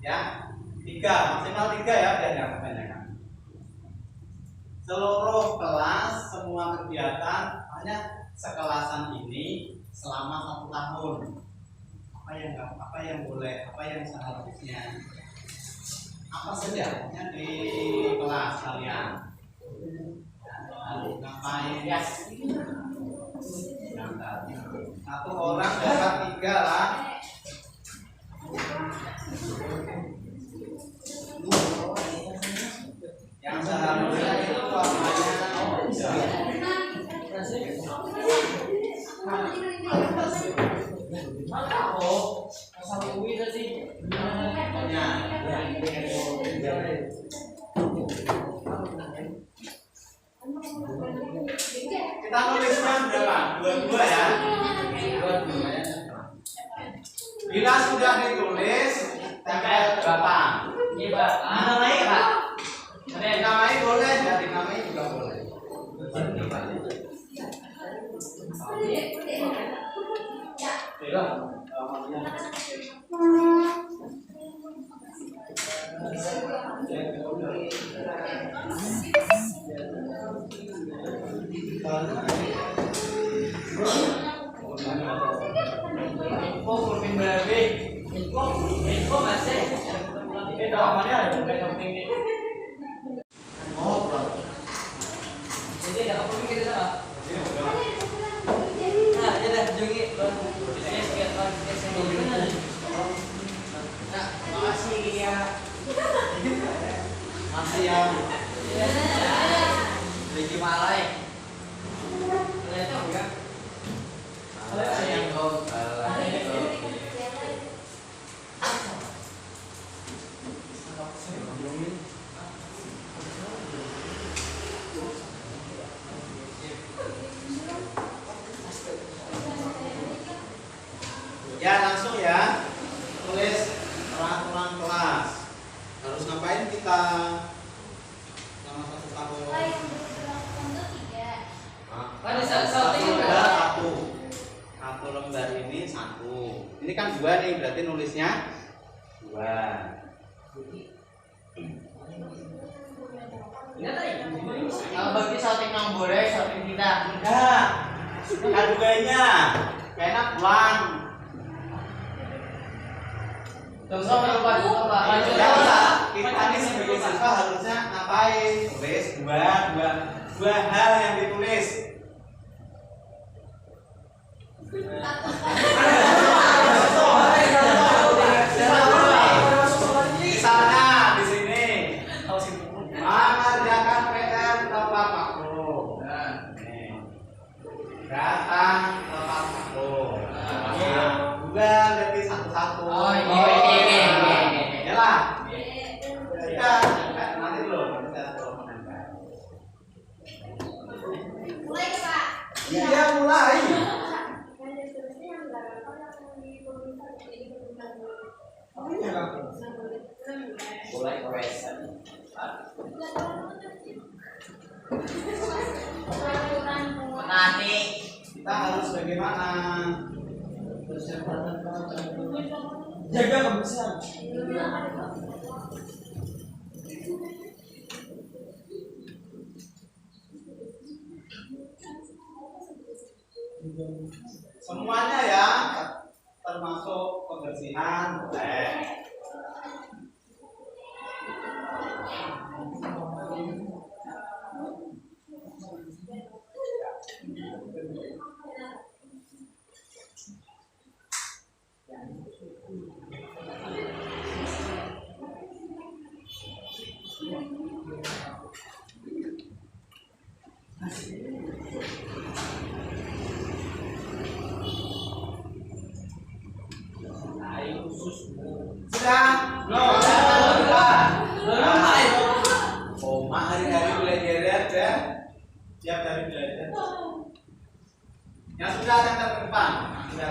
Ya, 3 maksimal 3 ya, biar nggak kebanyakan. Seluruh kelas semua kegiatan hanya sekelasan ini selama 1 tahun. Apa yang boleh, apa yang seharusnya, apa saja yang di kelas kalian. Ngapain? Satu orang dapat 3 lah. Yang seharusnya itu warnanya kita nuliskan berapa? 22 ya. Bila sudah ditulis, tempel berapa? Iya, Pak. Dinamai, Pak. Dinamai boleh, dan dinamai juga boleh. Info masih. Itu namanya ada penting. Jadi enggak perlu kita sama. Nah, ya dah jungi. Nah, makasih ya. Masih yang Lagi malai. Ternyata enggak. yang kau ya langsung ya tulis peraturan kelas. Harus ngapain kita selama 1 tahun? Ada satu lembar ini 1. Ini kan 2 nih, berarti nulisnya 2. Kalau bagi shouting yang boleh, shouting tidak. Enggak. Adugannya. Kayaknya pulang. Tunggu, Pak. Lanjut. Kita ini sebagai siswa harusnya ngapain? Tulis dua hal yang ditulis. Misalnya di sini mengerjakan PR tepat waktu. Datang tepat waktu. Juga berarti satu-satu. Oh, iya. Ya lah. Kita nanti dulu kita menangkan. Mulai Pak. Iya mulai. Mulai koresan. Nanti Kita harus bagaimana? Jaga kebersihan. Semuanya ya, termasuk kebersihan boleh. Sudah? Belum. Oma hari-hari belajar ya. Tiap hari belajar. Yang sudah datang ke depan. Sudah.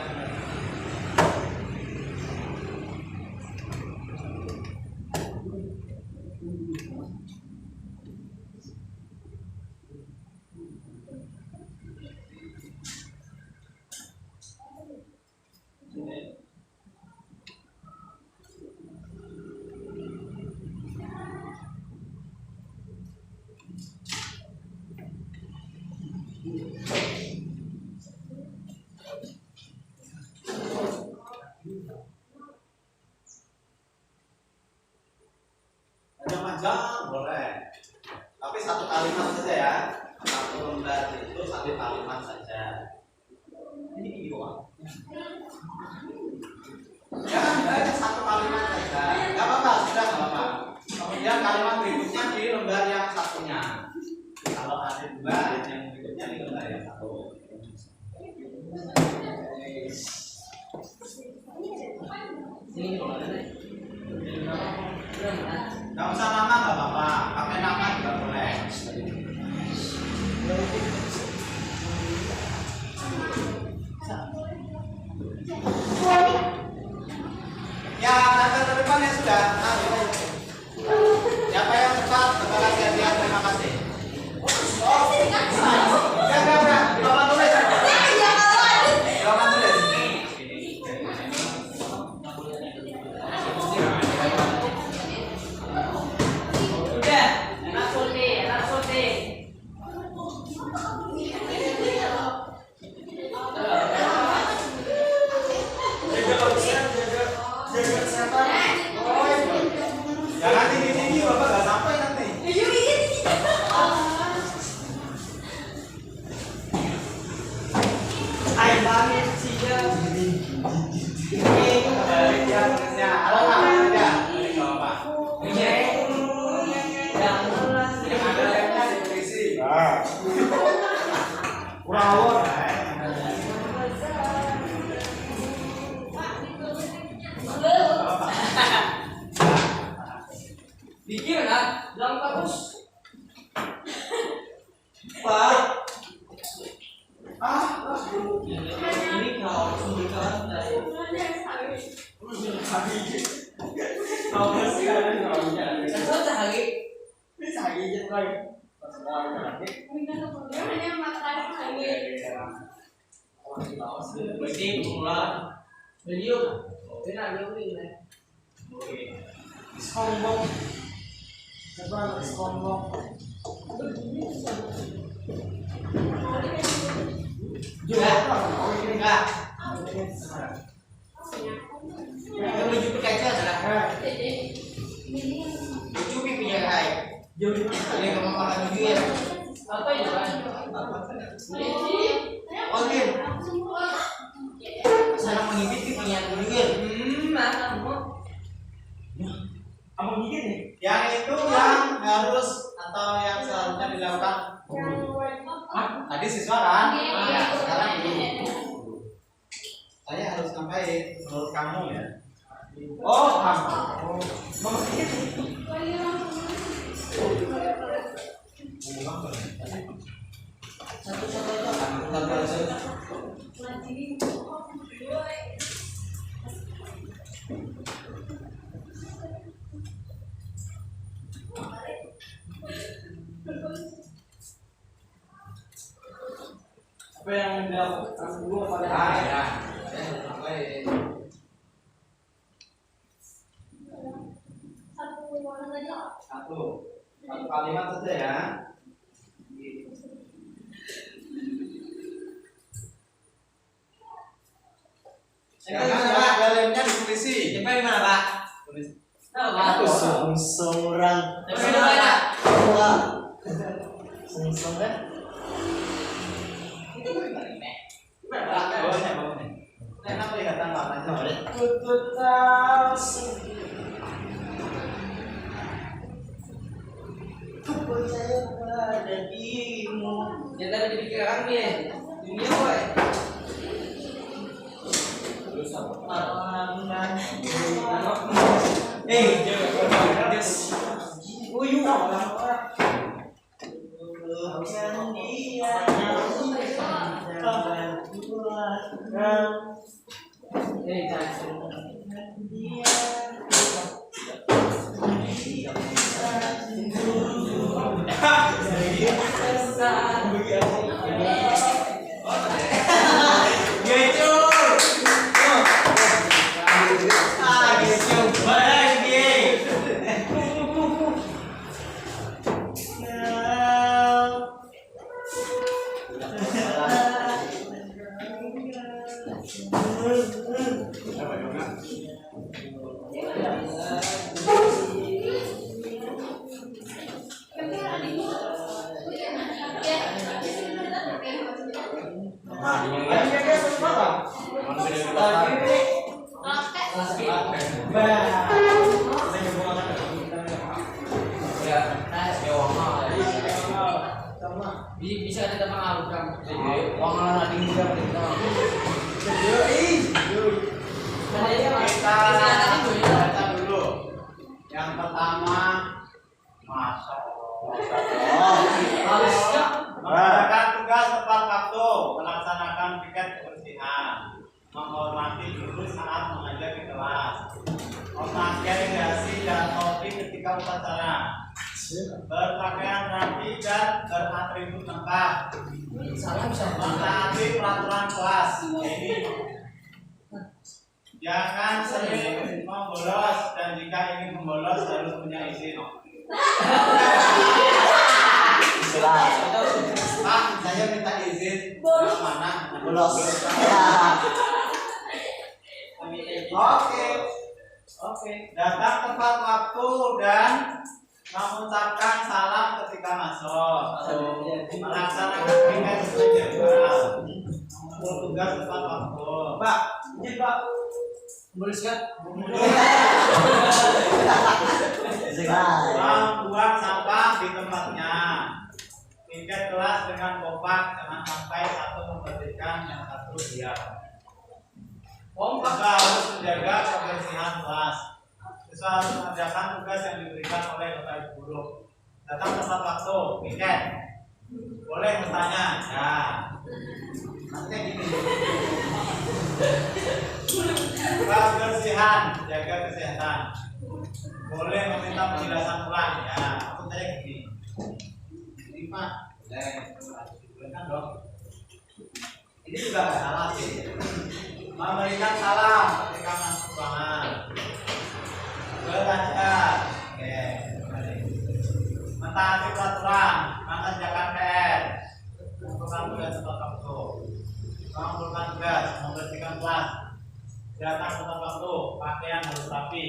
Panjang boleh, tapi satu kalimat saja ya. Satu lembar itu satu kalimat saja. Ini video ya, satu kalimat saja. Gak apa-apa, sudah gak apa-apa. Kemudian kalimat berikutnya di lembar yang satunya. Kalau ada dua, yang berikutnya di lembar yang satu. Gak usah nama gak apa-apa, pakai nama juga boleh. Ya, datang ke depan ya sudah. Siapa yang cepat, terima kasih hadiah, terima kasih. Enggak, Bapak tulis. Bapak tulis. Jangan tinggi-tinggi, Bapak nggak sampai nanti. Ayo banget sih ya. Ini dia tulisnya. Halo Pak, ada. Ini Bapak. Yang ada lemnya ditulis. Kurang. dikir kan, dalam bagus. Pak. Ini kalau sumberkan dari Tahu sih ada di dalamnya. saya sehari Ini saya aja kok. Semua lagi. berarti pengelolaan video ini ada ini Sombong. Coba sombong. enggak yang menuju ke kaca adalah lucu pipinya kayak ini kamu makan lucu ya apa itu kan oke sana mengibit pipinya lucu Kamu gigit nih? Yang itu yang harus atau yang seharusnya dilakukan tadi siswa kan? Ya, sekarang ini saya harus ngapain menurut kamu ya? Oh, kamu mau gigit? Apa yang dilakukan dulu pada ya. Satu kalimat saja ya. Dalamnya ditulis. Coba di mana, Pak? Tulis. Aku sungsung orang. Sungsung kan? Itu gimana? Bawahnya. Enak kelihatan warnanya. Ku tahu ku percaya pada dirimu. Yang tadi dipikiran nih, dunia boy. Bisa ada pengaruh Kita dulu. Yang pertama, melaksanakan tugas tepat waktu, melaksanakan piket kebersihan, menghormati guru saat mengajar di kelas, memakai dasi dan topi ketika upacara, berpakaian rapi dan beratribut lengkap, mentaati peraturan kelas. Ini jangan sering membolos, dan jika ingin membolos harus punya izin. Pak, saya minta izin. Mana? Bolos. Oke. Datang tepat waktu dan mengucapkan salam ketika masuk. Melaksanakan piket sesuai jadwal. Tugas tepat waktu. Pak, izin Pak. Menuliskan. Membuang sampah di tempatnya. Piket kelas dengan kompak, jangan sampai satu membersihkan yang satu diam. Kompak harus menjaga kebersihan kelas. Siswa harus mengerjakan tugas yang diberikan oleh Bapak Ibu guru. Datang tepat waktu, piket. Boleh bertanya, ya. Nanti gini. Kebersihan, jaga kesehatan. Boleh meminta penjelasan ulang, ya. Maksud saya gini. Ini Pak, boleh kan dong? Ini juga nggak salah sih. Memberikan salam ketika masuk ruangan. Belajar, oke. Mentaati peraturan, mengerjakan PR, mengumpulkan tugas tepat waktu, mengumpulkan tugas, membersihkan kelas, datang tepat waktu, pakaian harus rapi.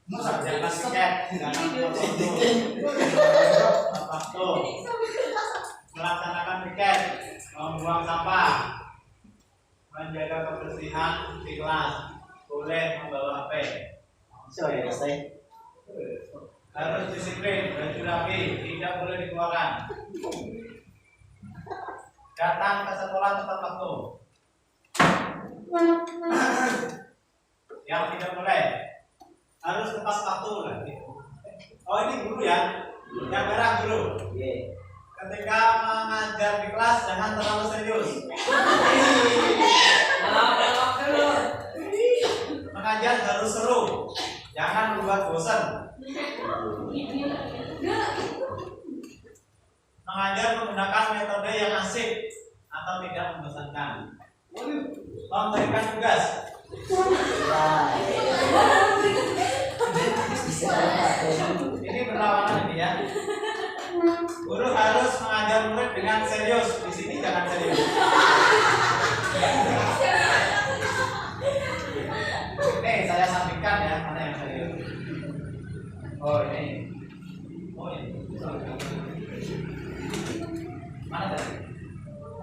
Mengerjakan tiket, datang tepat waktu, melaksanakan piket, membuang sampah, menjaga kebersihan di kelas, boleh membawa HP. Harus disiplin, baju rapi, tidak boleh dikeluarkan. Datang ke sekolah tepat waktu. Yang tidak boleh, harus tepat waktu lagi. Oh ini guru ya, yang merah guru. Ketika mengajar di kelas jangan terlalu serius. Mengajar harus seru, jangan membuat bosan. Mengajar menggunakan metode yang asik, atau tidak membosankan? Memberikan tugas. Ini berlawanan ini ya. Guru harus mengajar murid dengan serius. Di sini jangan serius. Nih saya sampaikan ya, mana yang serius. Oh ini. Oh ini. Mana tadi?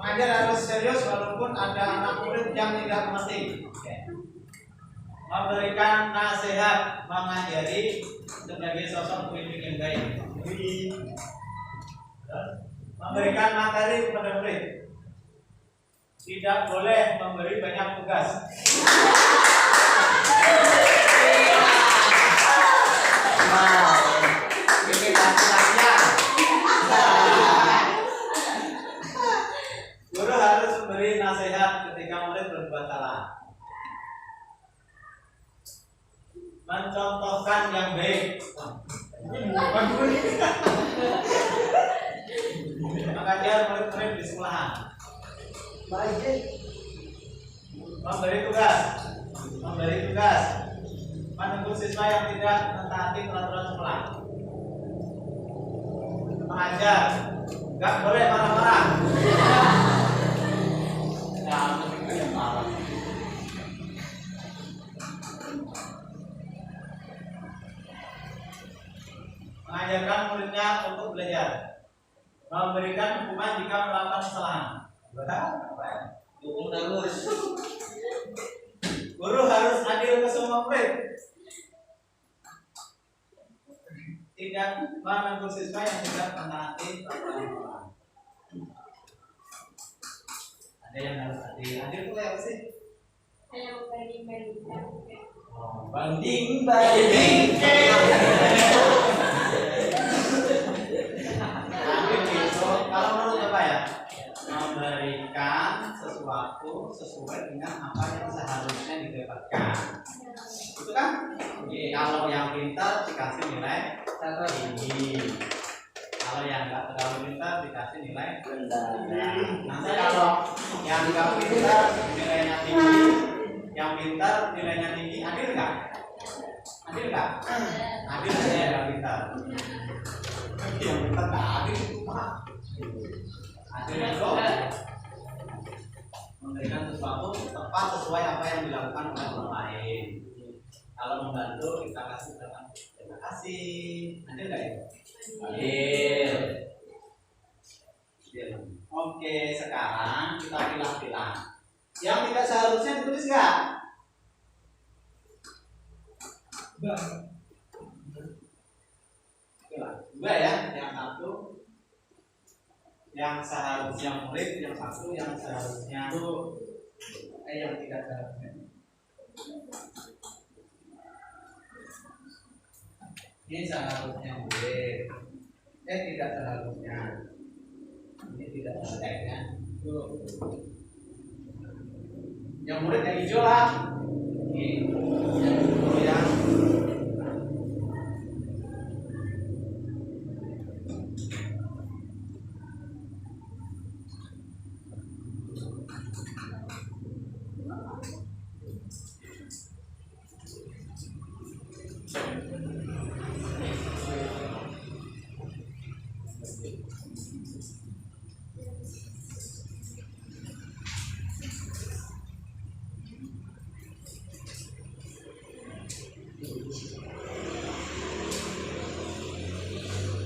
Mengajar harus serius walaupun ada anak murid yang tidak mengerti. Memberikan nasihat, mengajari sebagai sosok pemimpin yang baik. Memberikan materi kepada murid. Tidak boleh memberi banyak tugas. Bikin laki-lakinya. Guru harus memberi nasihat ketika murid berbuat salah. Mencontohkan yang baik. Mengajar murid-murid di sekolahan. Memberi tugas. Menegur siswa yang tidak mentaati peraturan sekolah. Mengajar, nggak boleh marah-marah. Mengajarkan muridnya untuk belajar. Memberikan hukuman jika melakukan kesalahan. Hukum terus. Guru harus adil ke semua murid. Tidak menegur siswa yang tidak mentaati peraturan sekolah. Ada yang harus adil. Adil itu apa sih? Banding. Kalau menurut Bapak ya, memberikan sesuatu sesuai dengan apa yang seharusnya didapatkan. Itu kan? Kalau yang pintar dikasih nilai tinggi. Kalau yang nggak terlalu pintar dikasih nilai rendah. Nanti kalau yang nggak pintar nilainya tinggi, yang pintar nilainya tinggi, adil nggak? Adil nggak? Adil aja yang pintar. Yang pintar nggak adil itu Pak. Adil itu memberikan sesuatu tepat sesuai apa yang dilakukan oleh orang lain. Kalau membantu kita kasih terima kasih. Adil nggak ya? Adil. Oke, sekarang kita pilah-pilah. Yang tidak seharusnya ditulis nggak? Dua ya, yang satu yang seharusnya murid, yang satu yang seharusnya yang tidak seharusnya. Ini seharusnya murid, tidak seharusnya. Ini tidak seharusnya. Yang murid yang hijau lah. Ini yang hijau ya.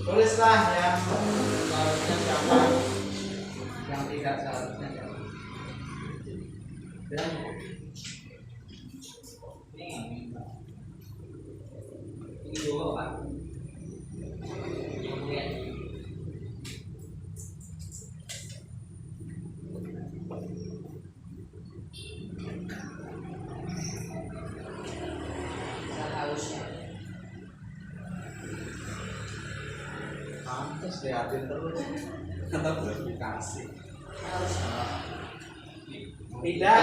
Tulislah yang seharusnya siapa, yang tidak seharusnya siapa. Dan ini dulu Pak. Pantes diadil terus, tetap belum dikasih. Tidak.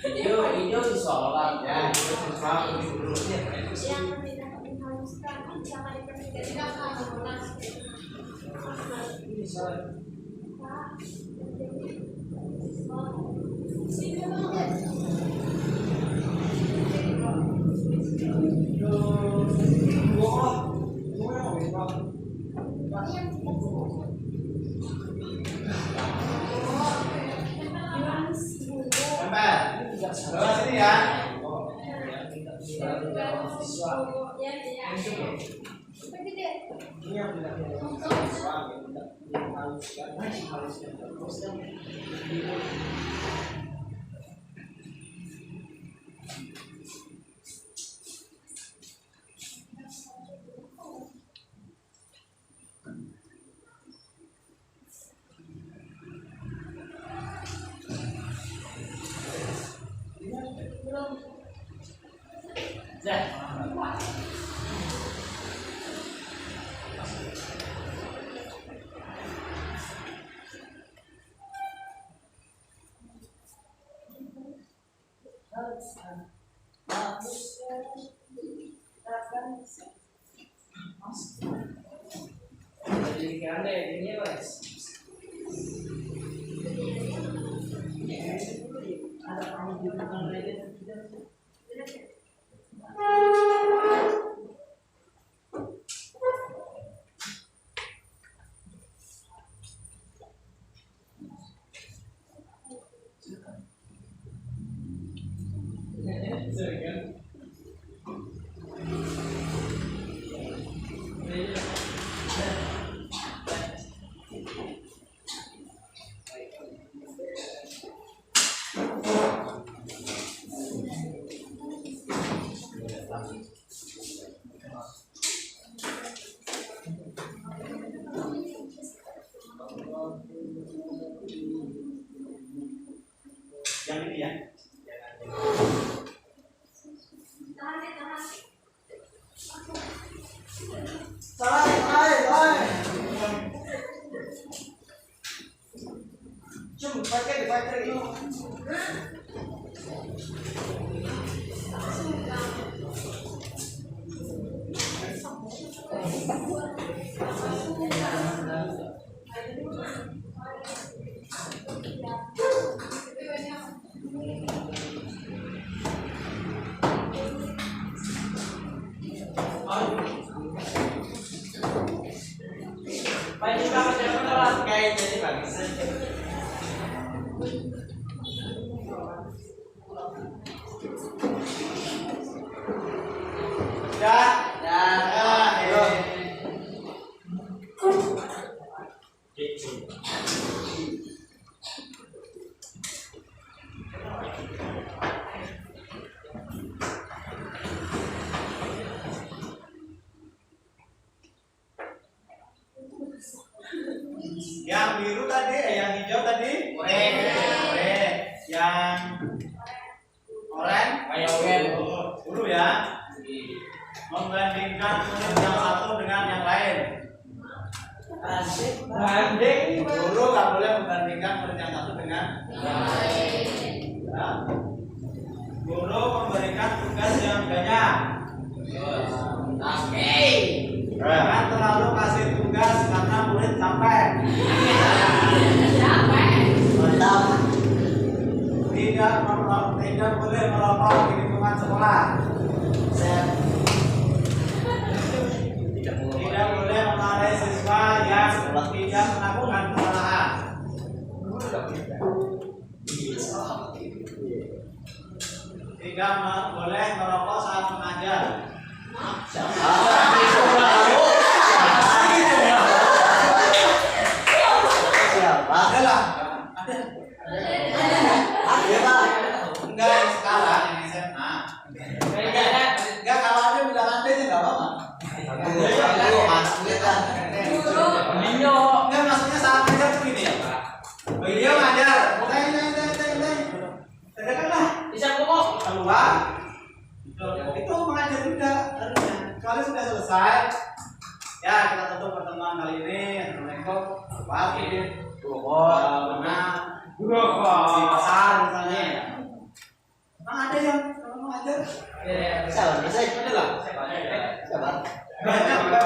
Hijau Yang ini ya. Yang biru tadi, yang hijau tadi, oranye. Yang oranye, dulu ya. Membandingkan kulit yang satu dengan yang lain. Banding, dulu nggak boleh membandingkan kulit yang satu dengan yang lain. Ya. Guru memberikan tugas yang banyak. Jangan terlalu kasih tugas karena murid capek. Tidak boleh merokok di lingkungan sekolah. Tidak boleh memarahi siswa yang tidak melakukan kesalahan. Tidak boleh merokok saat mengajar. Enggak yang sekarang yang SMA. Enggak kalau ada bilang anda aja enggak apa-apa. Enggak maksudnya saat ngajar tuh gini ya Pak. Beliau ngajar, terdekat bisa ngomong keluar. Itu mengajar juga harusnya. Kalau sudah selesai, ya kita tutup pertemuan kali ini. Assalamualaikum. Di pasar misalnya. Ada yang kalau mau ngajar? Ada lah. Banyak ada.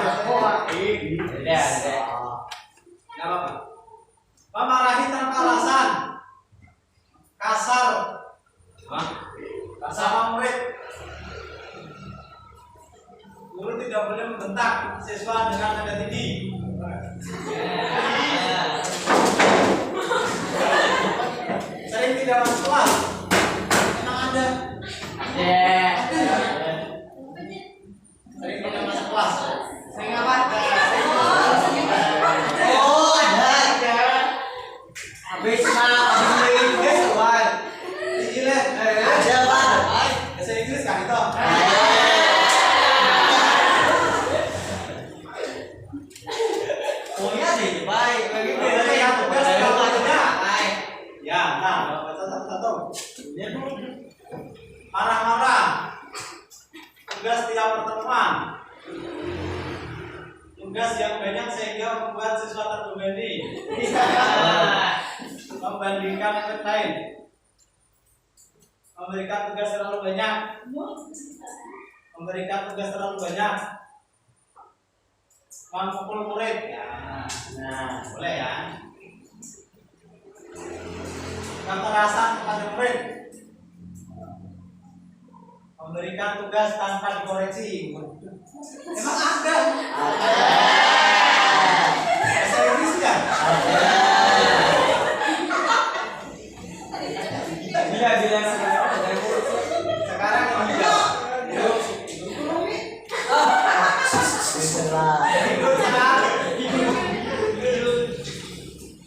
Nggak apa-apa. Memarahi tanpa alasan, kasar, sama murid. Guru tidak boleh membentak siswa dengan nada tinggi. Sering tidak masuk kelas. Emang ada? Sering tidak masuk kelas. Sering apa? Habis beli guys, wah. Gila, aja Pak. Bahasa Inggris kan itu. Oh iya deh, baik. Bagi beda ya tugas kalau ada. Ya, nah, satu. Marah-marah. Tugas tiap pertemuan. Tugas yang banyak sehingga membuat siswa terbebani. Membandingkan yang lain. Memberikan tugas terlalu banyak. Memberikan tugas terlalu banyak. Memukul murid. Ya. Nah, boleh ya. Kekerasan kepada murid. Memberikan tugas tanpa dikoreksi. Emang ada? Bahasa Inggris kan? Iya, bilang sekarang yang juga.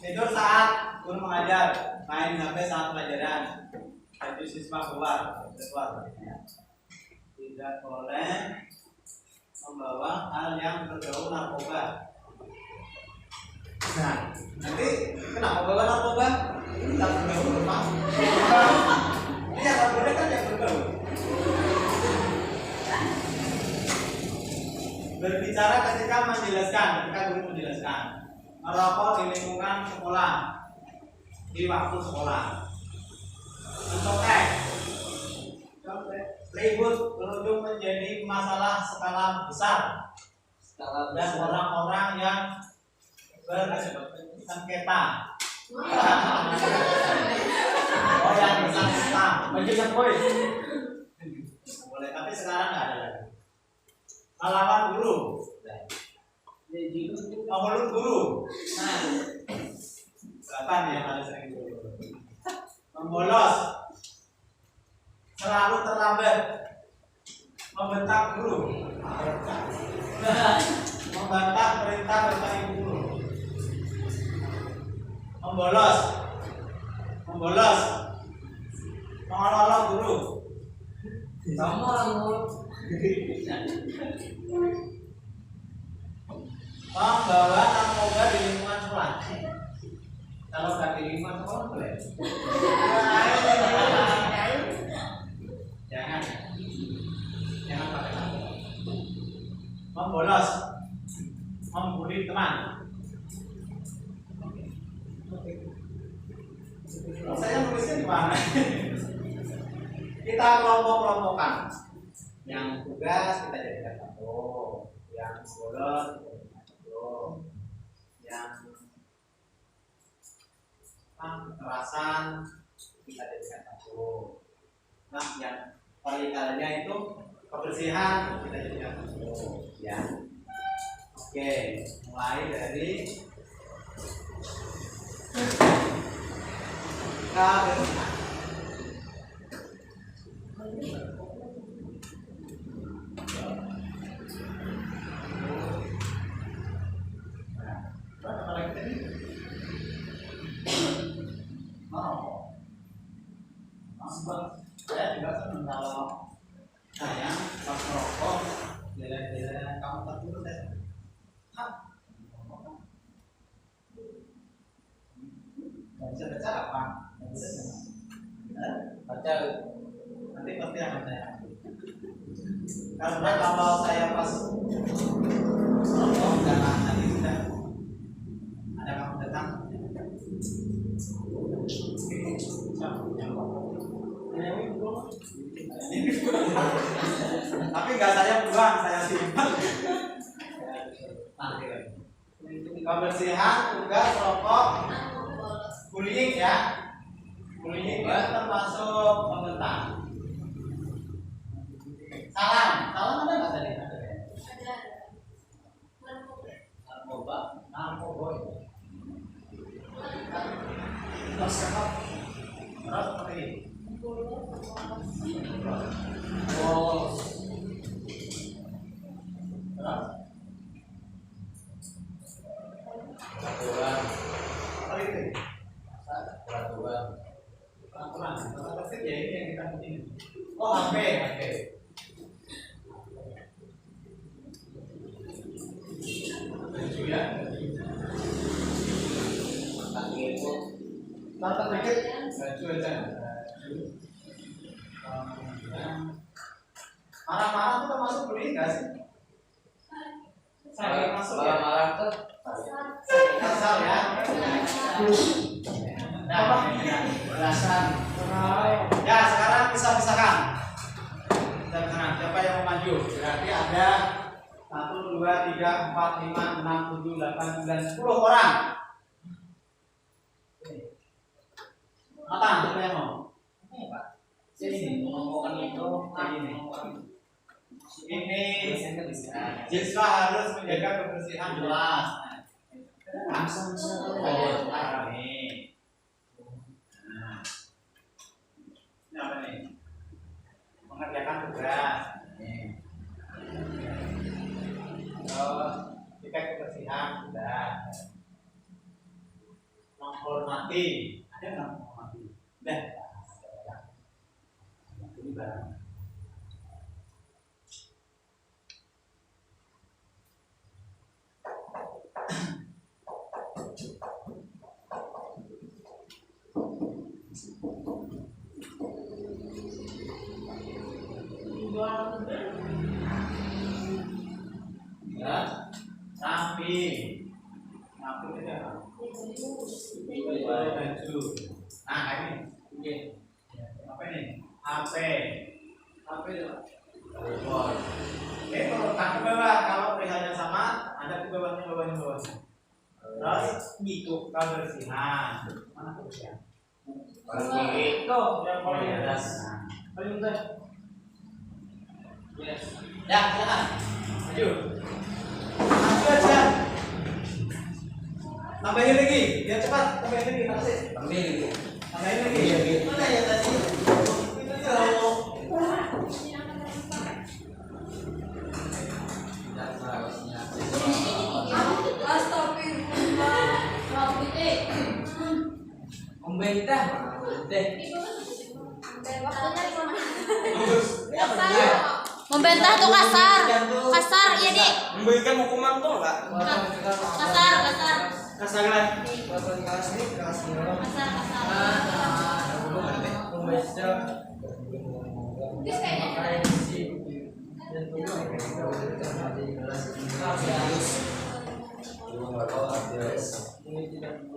Tidur saat guru mengajar, main HP saat pelajaran. Jadi siswa keluar. Tidak boleh membawa hal yang berbau narkoba. Nah, nanti kenapa bawa narkoba? Kita berbau rumah. Ini yang tak boleh kan yang berbau. Berbicara ketika guru menjelaskan, merokok di lingkungan sekolah, di waktu sekolah, mencotek, ribut berujung menjadi masalah skala besar dan orang-orang yang bersengketa. Oh yang bersengketa, menjadi poin. Boleh, tapi sekarang nggak ada lagi. Melawan guru, mulut guru. Nah, berapa yang paling sering guru? Membolos. Selalu terlambat, membentak guru, membantah perintah bertanya guru, membolos, mengolok guru, membawa narkoba di lingkungan sekolah. Kalau nggak di lingkungan sekolah boleh. Jangan pakai narkoba. Membolos, membuli teman. Saya nulisnya di mana? Kita kelompok-kelompokan. Yang tugas kita jadikan satu, yang bolos kita jadikan satu, yang kekerasan kita jadikan satu. Nah, yang paling kalinya itu kebersihan kita jadikan satu. Ya. Oke, mulai dari kebersihan. Saya juga senang kalau saya pas merokok, gila-gila kamu tertidur saya. Nggak bisa baca apa? Baca nanti pasti akan saya. Karena kalau saya pas merokok jangan nanti sudah ada kamu datang. Tapi nggak saya buang, saya simpan. Nanti lagi. Kebersihan, tugas, rokok, bullying ya. Bullying itu termasuk pembentak. Salam ada nggak tadi? Ada. Narkoba. Terus seperti ini. Peraturan tertib ya ini yang kita bikin. Oh HP. Baju ya. Tata dikit baju aja. Marah-marah tuh termasuk bullying nggak sih? Saya masuk ya. Marah-marah tuh Kasar ya. Nah, belasan. Ya, sekarang pisah-pisahkan. Siapa yang mau maju? Berarti ada 1, 2, 3, 4, 5, 6, 7, 8, 9, 10 orang. Matan, siapa yang mau? Sini, ngomongkan itu ini. Siswa harus menjaga kebersihan kelas. Langsung nih. Nah, ini apa nih? Mengerjakan tugas. Nih. Cek kebersihan sudah. Menghormati. Ada nggak menghormati? Udah. Ini barang. Ya, rapi itu apa? Baju. Nah ini, apa ini? HP itu. Kalau tak ke bawah, kalau pH-nya sama, ada ke bawahnya. Terus gitu kebersihan. Mana kebersihan? Itu yang paling atas. Paling mudah. Yes. Ya, silakan. Maju aja. Tambahin lagi, biar cepat. Tambahin lagi. Tambahin lagi. Mana ya tadi? Itu jauh. Membantah tuh kasar, iya Dik. Memberikan hukuman tuh enggak? Kasar. Kasar lah.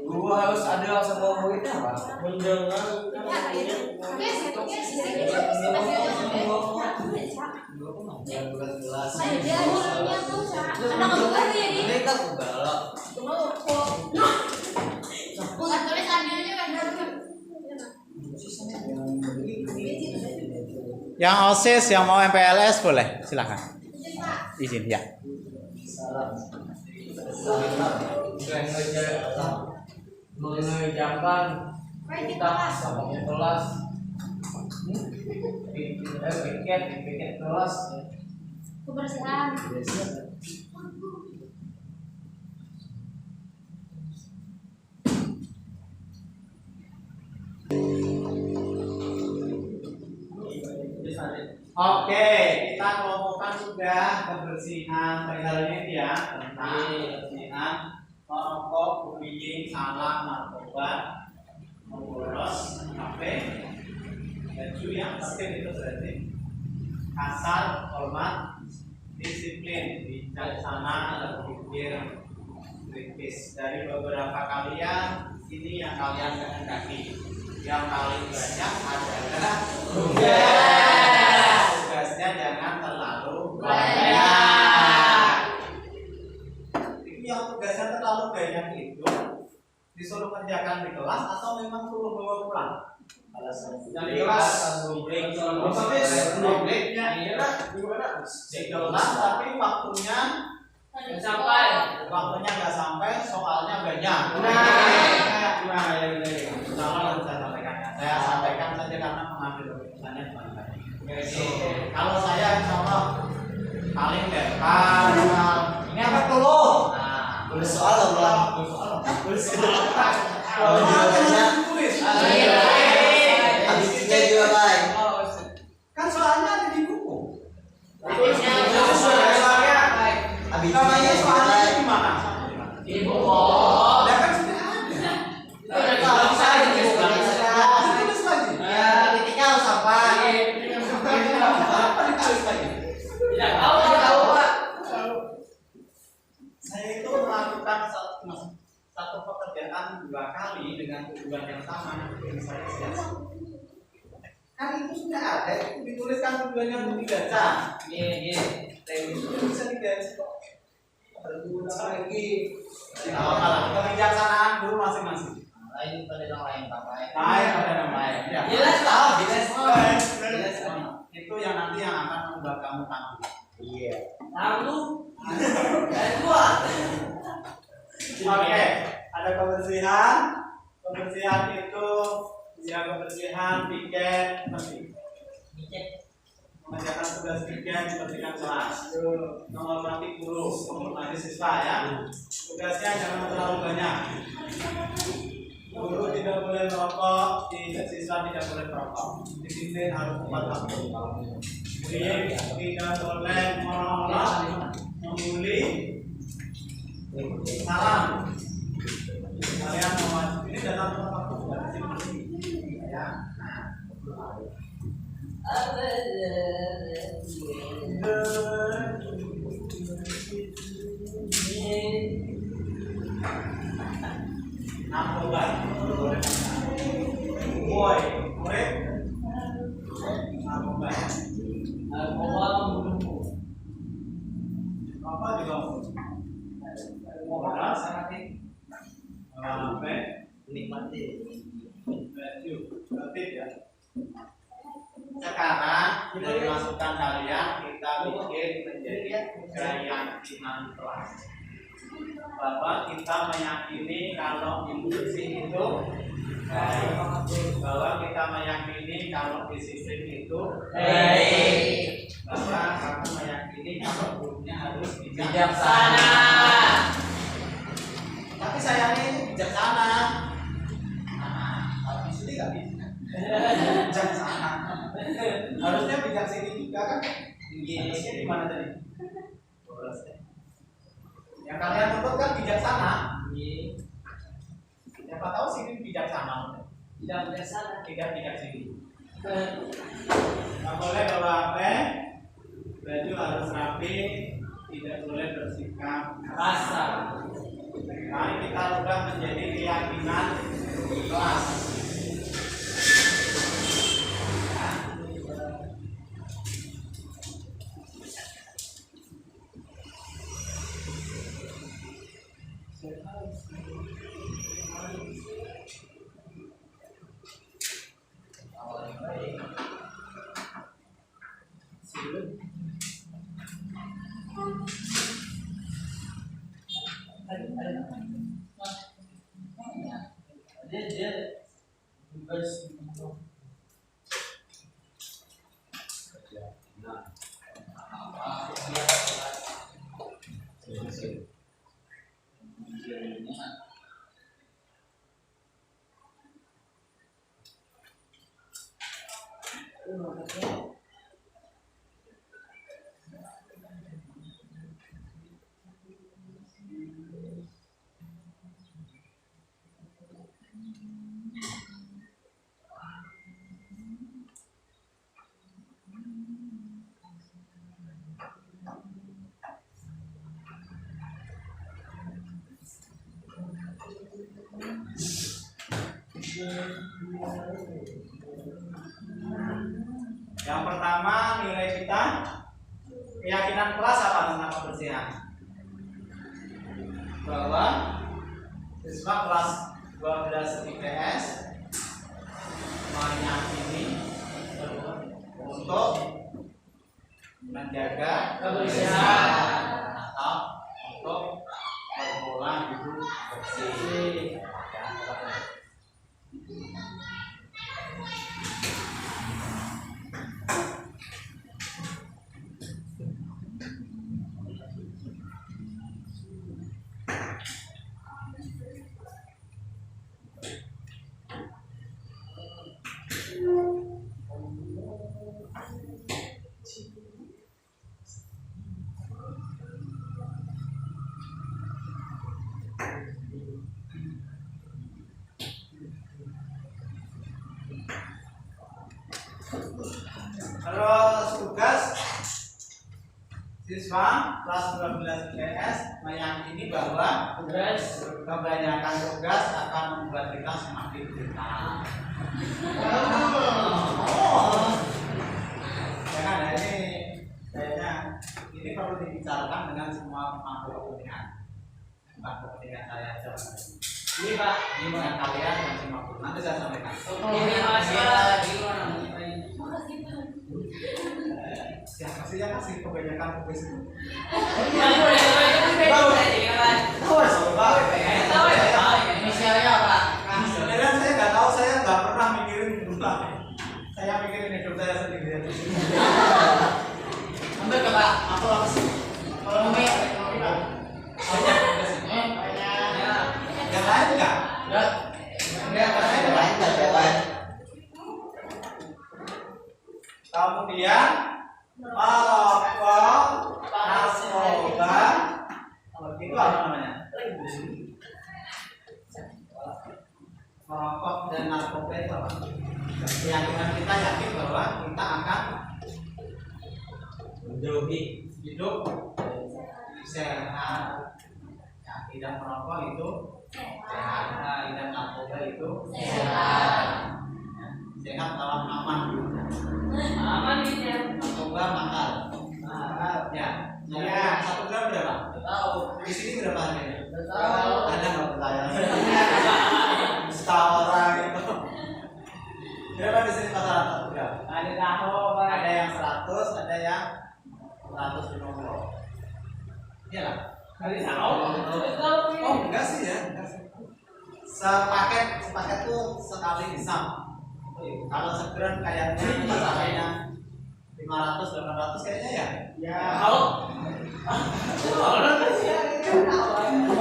Guru harus ada sama muridnya apa? Mendengar. Yang OSIS yang mau MPLS boleh, silakan. Izin ya. mengerjakan kita sama kelas piket kelas Kebersihan. Oke, kita kelompokkan sudah kebersihan perihal ini ya, tentang kebersihan merokok, bullying, salah, narkoba, membolos, HP, baju yang tertib itu berarti kasar, hormat, disiplin, bijaksana, berpikir kritis. Dari beberapa kalian, ini yang kalian kehendaki. Yang paling banyak adalah tugasnya jangan terlalu banyak. Ini yang tugasnya terlalu banyak itu disuruh kerjakan di kelas atau memang suruh bawa pulang? Yang di kelas breaknya di kelas tapi waktunya sampai nggak sampai, soalnya banyak. Gimana ya ini? Saya sampaikan saja karena mengambil keputusannya teman-teman. Kalau saya insya Allah paling depan. Ini apa dulu? Nah, Tulis soal Allah. tulis soal. Kalau jawabannya tulis. kewajiban yang sama nanti misalnya kan itu sudah ada, itu dituliskan tujuannya untuk dibaca. Iya. Itu bisa dibaca kok. Berguna lagi. Kebijaksanaan dulu masing-masing. Lain pada yang lain Bapak. Lain pada yang lain. Ya. Jelas tahu, jelas. Itu yang nanti yang akan membuat kamu tangguh. Iya. Lalu dari dua. Oke, ada kebersihan. Kebersihan itu ya kebersihan tiket penting. Mengerjakan tugas tiket, membersihkan kelas. Menghormati guru, menghormati siswa ya. Tugasnya jangan terlalu banyak. Guru tidak boleh merokok, siswa tidak boleh merokok. Disiplin harus tepat waktu. Tidak boleh menolak, membuli, salam. Kalian mau ini datang tepat waktu ya. Narkoba, boy, murid, narkoba, apa juga modal sangat nikmati, berarti ya. Sekarang kita dimasukkan kalian kita bikin menjadi keyakinan kelas bahwa kita meyakini kalau ibu bersih itu baik, bahwa kita meyakini kalau disiplin itu baik, bahwa kamu meyakini kalau gurunya harus bijaksana. Tapi sayangnya ini bijaksana. Tapi di sini nggak bisa. Bijaksana. Harusnya bijaksana juga kan? Tingginya di mana tadi? 12 ya. Yang kalian tuntut kan bijaksana. Siapa tahu sini bijaksana. Tidak bijaksana, tidak bijaksana. Nggak boleh bawa HP, baju harus rapi, tidak boleh bersikap kasar. Mari kita ubah menjadi keyakinan kelas. Yang pertama nilai kita keyakinan kelas apa tentang kebersihan? Bahwa siswa kelas 12 IPS meyakini untuk menjaga kebersihan atau untuk berpola hidup bersih. Siswa kelas 12 IPS meyakini bahwa kebanyakan tugas akan membuat kita semakin pintar. Jangan ini kayaknya ini perlu dibicarakan dengan semua pemangku kepentingan. Bukan kepentingan saya aja. Ini Pak, ini dengan kalian dan semua guru. Nanti saya sampaikan. Ini Mas gimana? Ya kasih kebanyakan tugas itu. Inisialnya apa? Sebenarnya saya nggak tahu, saya nggak pernah mikirin jumlah. Saya mikirin hidup saya sendiri. Ambil ke Pak. Aku apa sih? Kalau Umi, Yang lain nggak? Kemudian merokok, narkoba, itu apa namanya? Merokok dan narkoba itu apa? Keyakinan kita yakin bahwa kita akan menjauhi hidup sehat. Ya, tidak merokok itu sehat, tidak narkoba itu sehat. Sehat dalam aman. Aman ini ya. Narkoba mahal. Ya. Ya, 1 gram berapa? tahu. Di sini berapa harganya? Tahu. Anda nggak percaya? Setahu orang itu. Berapa di sini pasaran 1 gram? Ada tahu. Ada yang 100, ada yang 150. Iya lah. Ada tahu. Oh enggak sih ya, enggak sih. Sepaket tuh sekali hisap. Kalau segram kayaknya pasarannya 500, 800 kayaknya ya. Ya. Tahu?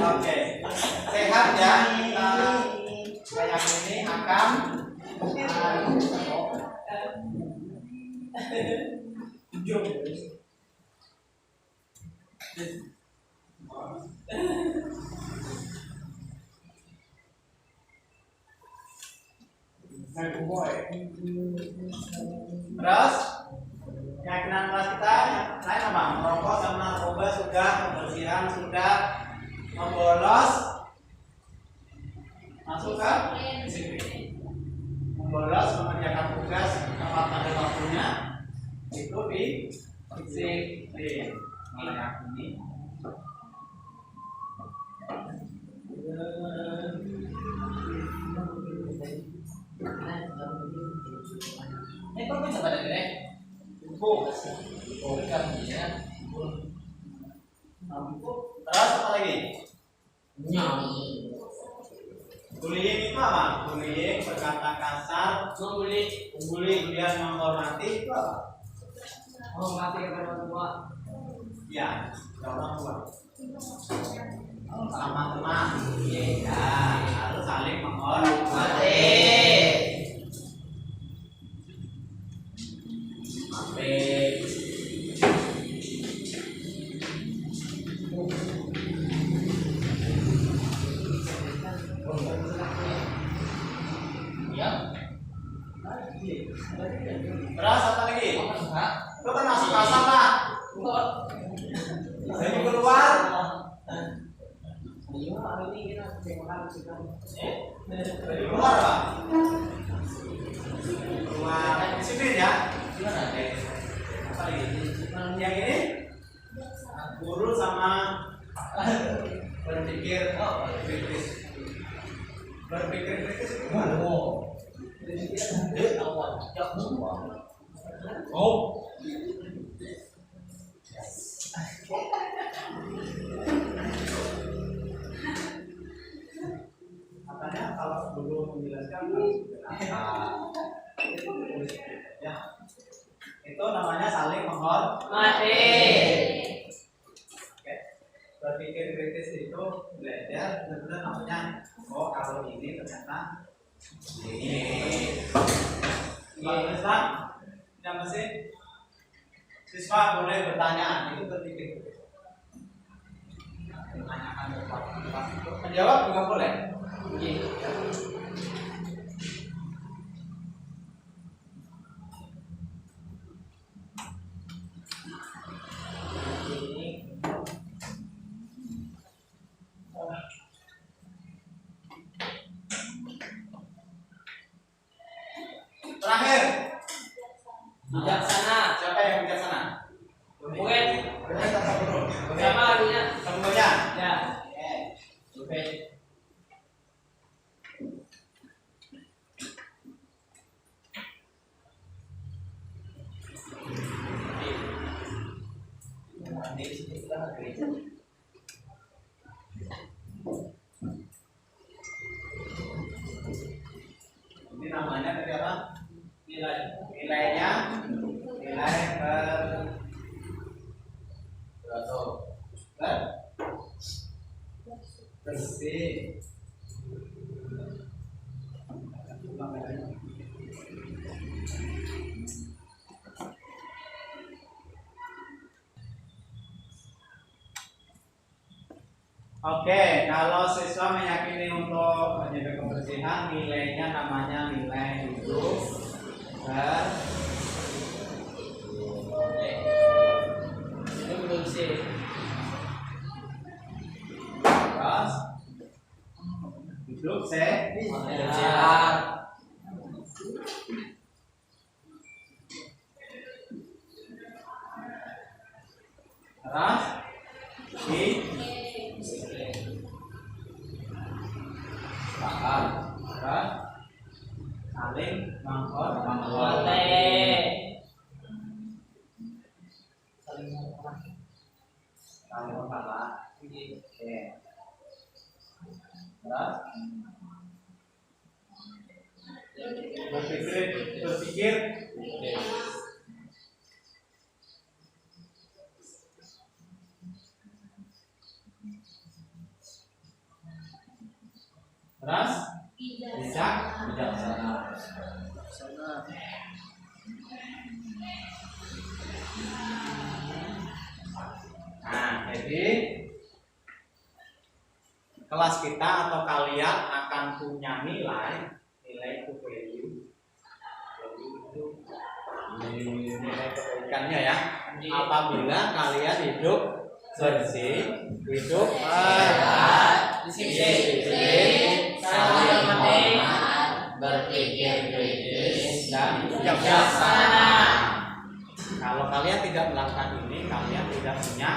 Oke. Sehat ya. Kayak ini akan terus keyakinan kelas kita yang lain apa? Merokok sama narkoba sudah, kebersihan sudah, membolos masuk ke disiplin. Membolos mengerjakan tugas tepat pada waktunya itu di disiplin. Meyakini Ini kok bisa pada gede? Bukan ya. terus apa lagi? Nyanyi. Bullying itu apa? Bullying, berkata kasar, membuli, kemudian menghormati itu apa? Oh, mati kepada orang tua. Ya, orang tua. Sama teman. Ya, harus saling menghormati. Ya. Terus apa lagi? Itu kan masuk pasang lah. Jadi keluar. Jadi keluar apa? Keluar disiplin ya. Apa lagi? Yang ini guru sama berpikir kritis. Berpikir kritis itu gimana? Oh. Katanya kalau sebelum menjelaskan ya. Itu namanya saling menghormati. Oke. Berpikir kritis itu belajar benar-benar namanya oh kalau ini ternyata ini. Kalau Islam yang masih siswa boleh bertanya itu berpikir kritis. Menanyakan sesuatu. Menjawab juga boleh. Ini Ini namanya tadi apa? Nilainya nilai bersih. Oke, kalau siswa meyakini untuk menjaga kebersihan, nilainya namanya nilai hidup bersih. Terus hidup sehat. Terus saling menghormati. Oke. Berpikir. Terus bijaksana. Nah, jadi kelas kita atau kalian akan punya nilai itu value itu nilai kebaikannya ya. Apabila kalian hidup bersih, hidup sehat, disiplin, saling menghormat, berpikir kritis dan bijaksana. Kalau kalian tidak melakukan ini, kalian tidak punya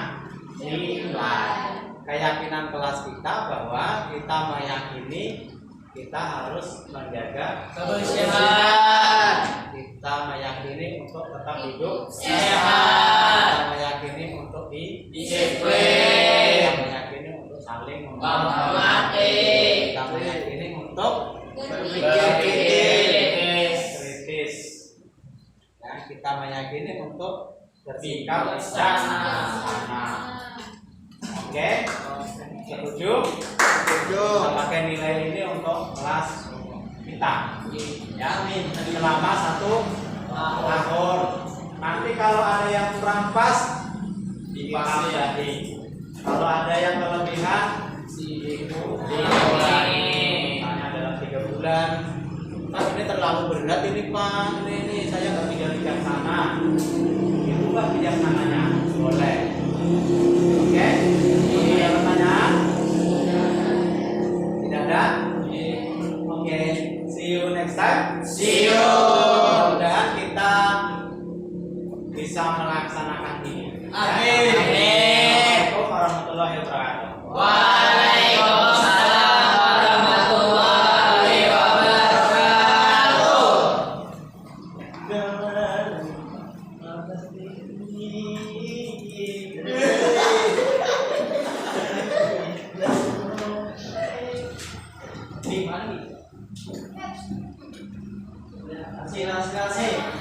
nilai. Keyakinan kelas kita bahwa kita meyakini kita harus menjaga kebersihan. Kita meyakini untuk tetap hidup sehat. Kita meyakini untuk disiplin. Kita meyakini untuk saling menghormati. Kita meyakini untuk berpikir kritis. Dan kita meyakini untuk bersikap bijaksana. Oke, setuju? Kita pakai nilai ini untuk kelas kita. Ya, selama 1 tahun. Nanti kalau ada yang kurang pas, dipahami lagi. Kalau ada yang kelebihan, dikurangi. Misalnya dalam 3 bulan. Pak, ini terlalu berat ini Pak. Ini saya nggak bijaksana. Dirubah bijaksananya, boleh. Oke, ini ada pertanyaan? Tidak ada? Oke, see you next time. See you. Mudah-mudahan kita bisa melaksanakan ini. Amin. Assalamualaikum warahmatullahi wabarakatuh. Waalaikumsalam warahmatullahi wabarakatuh. Di mana nih? Kasih.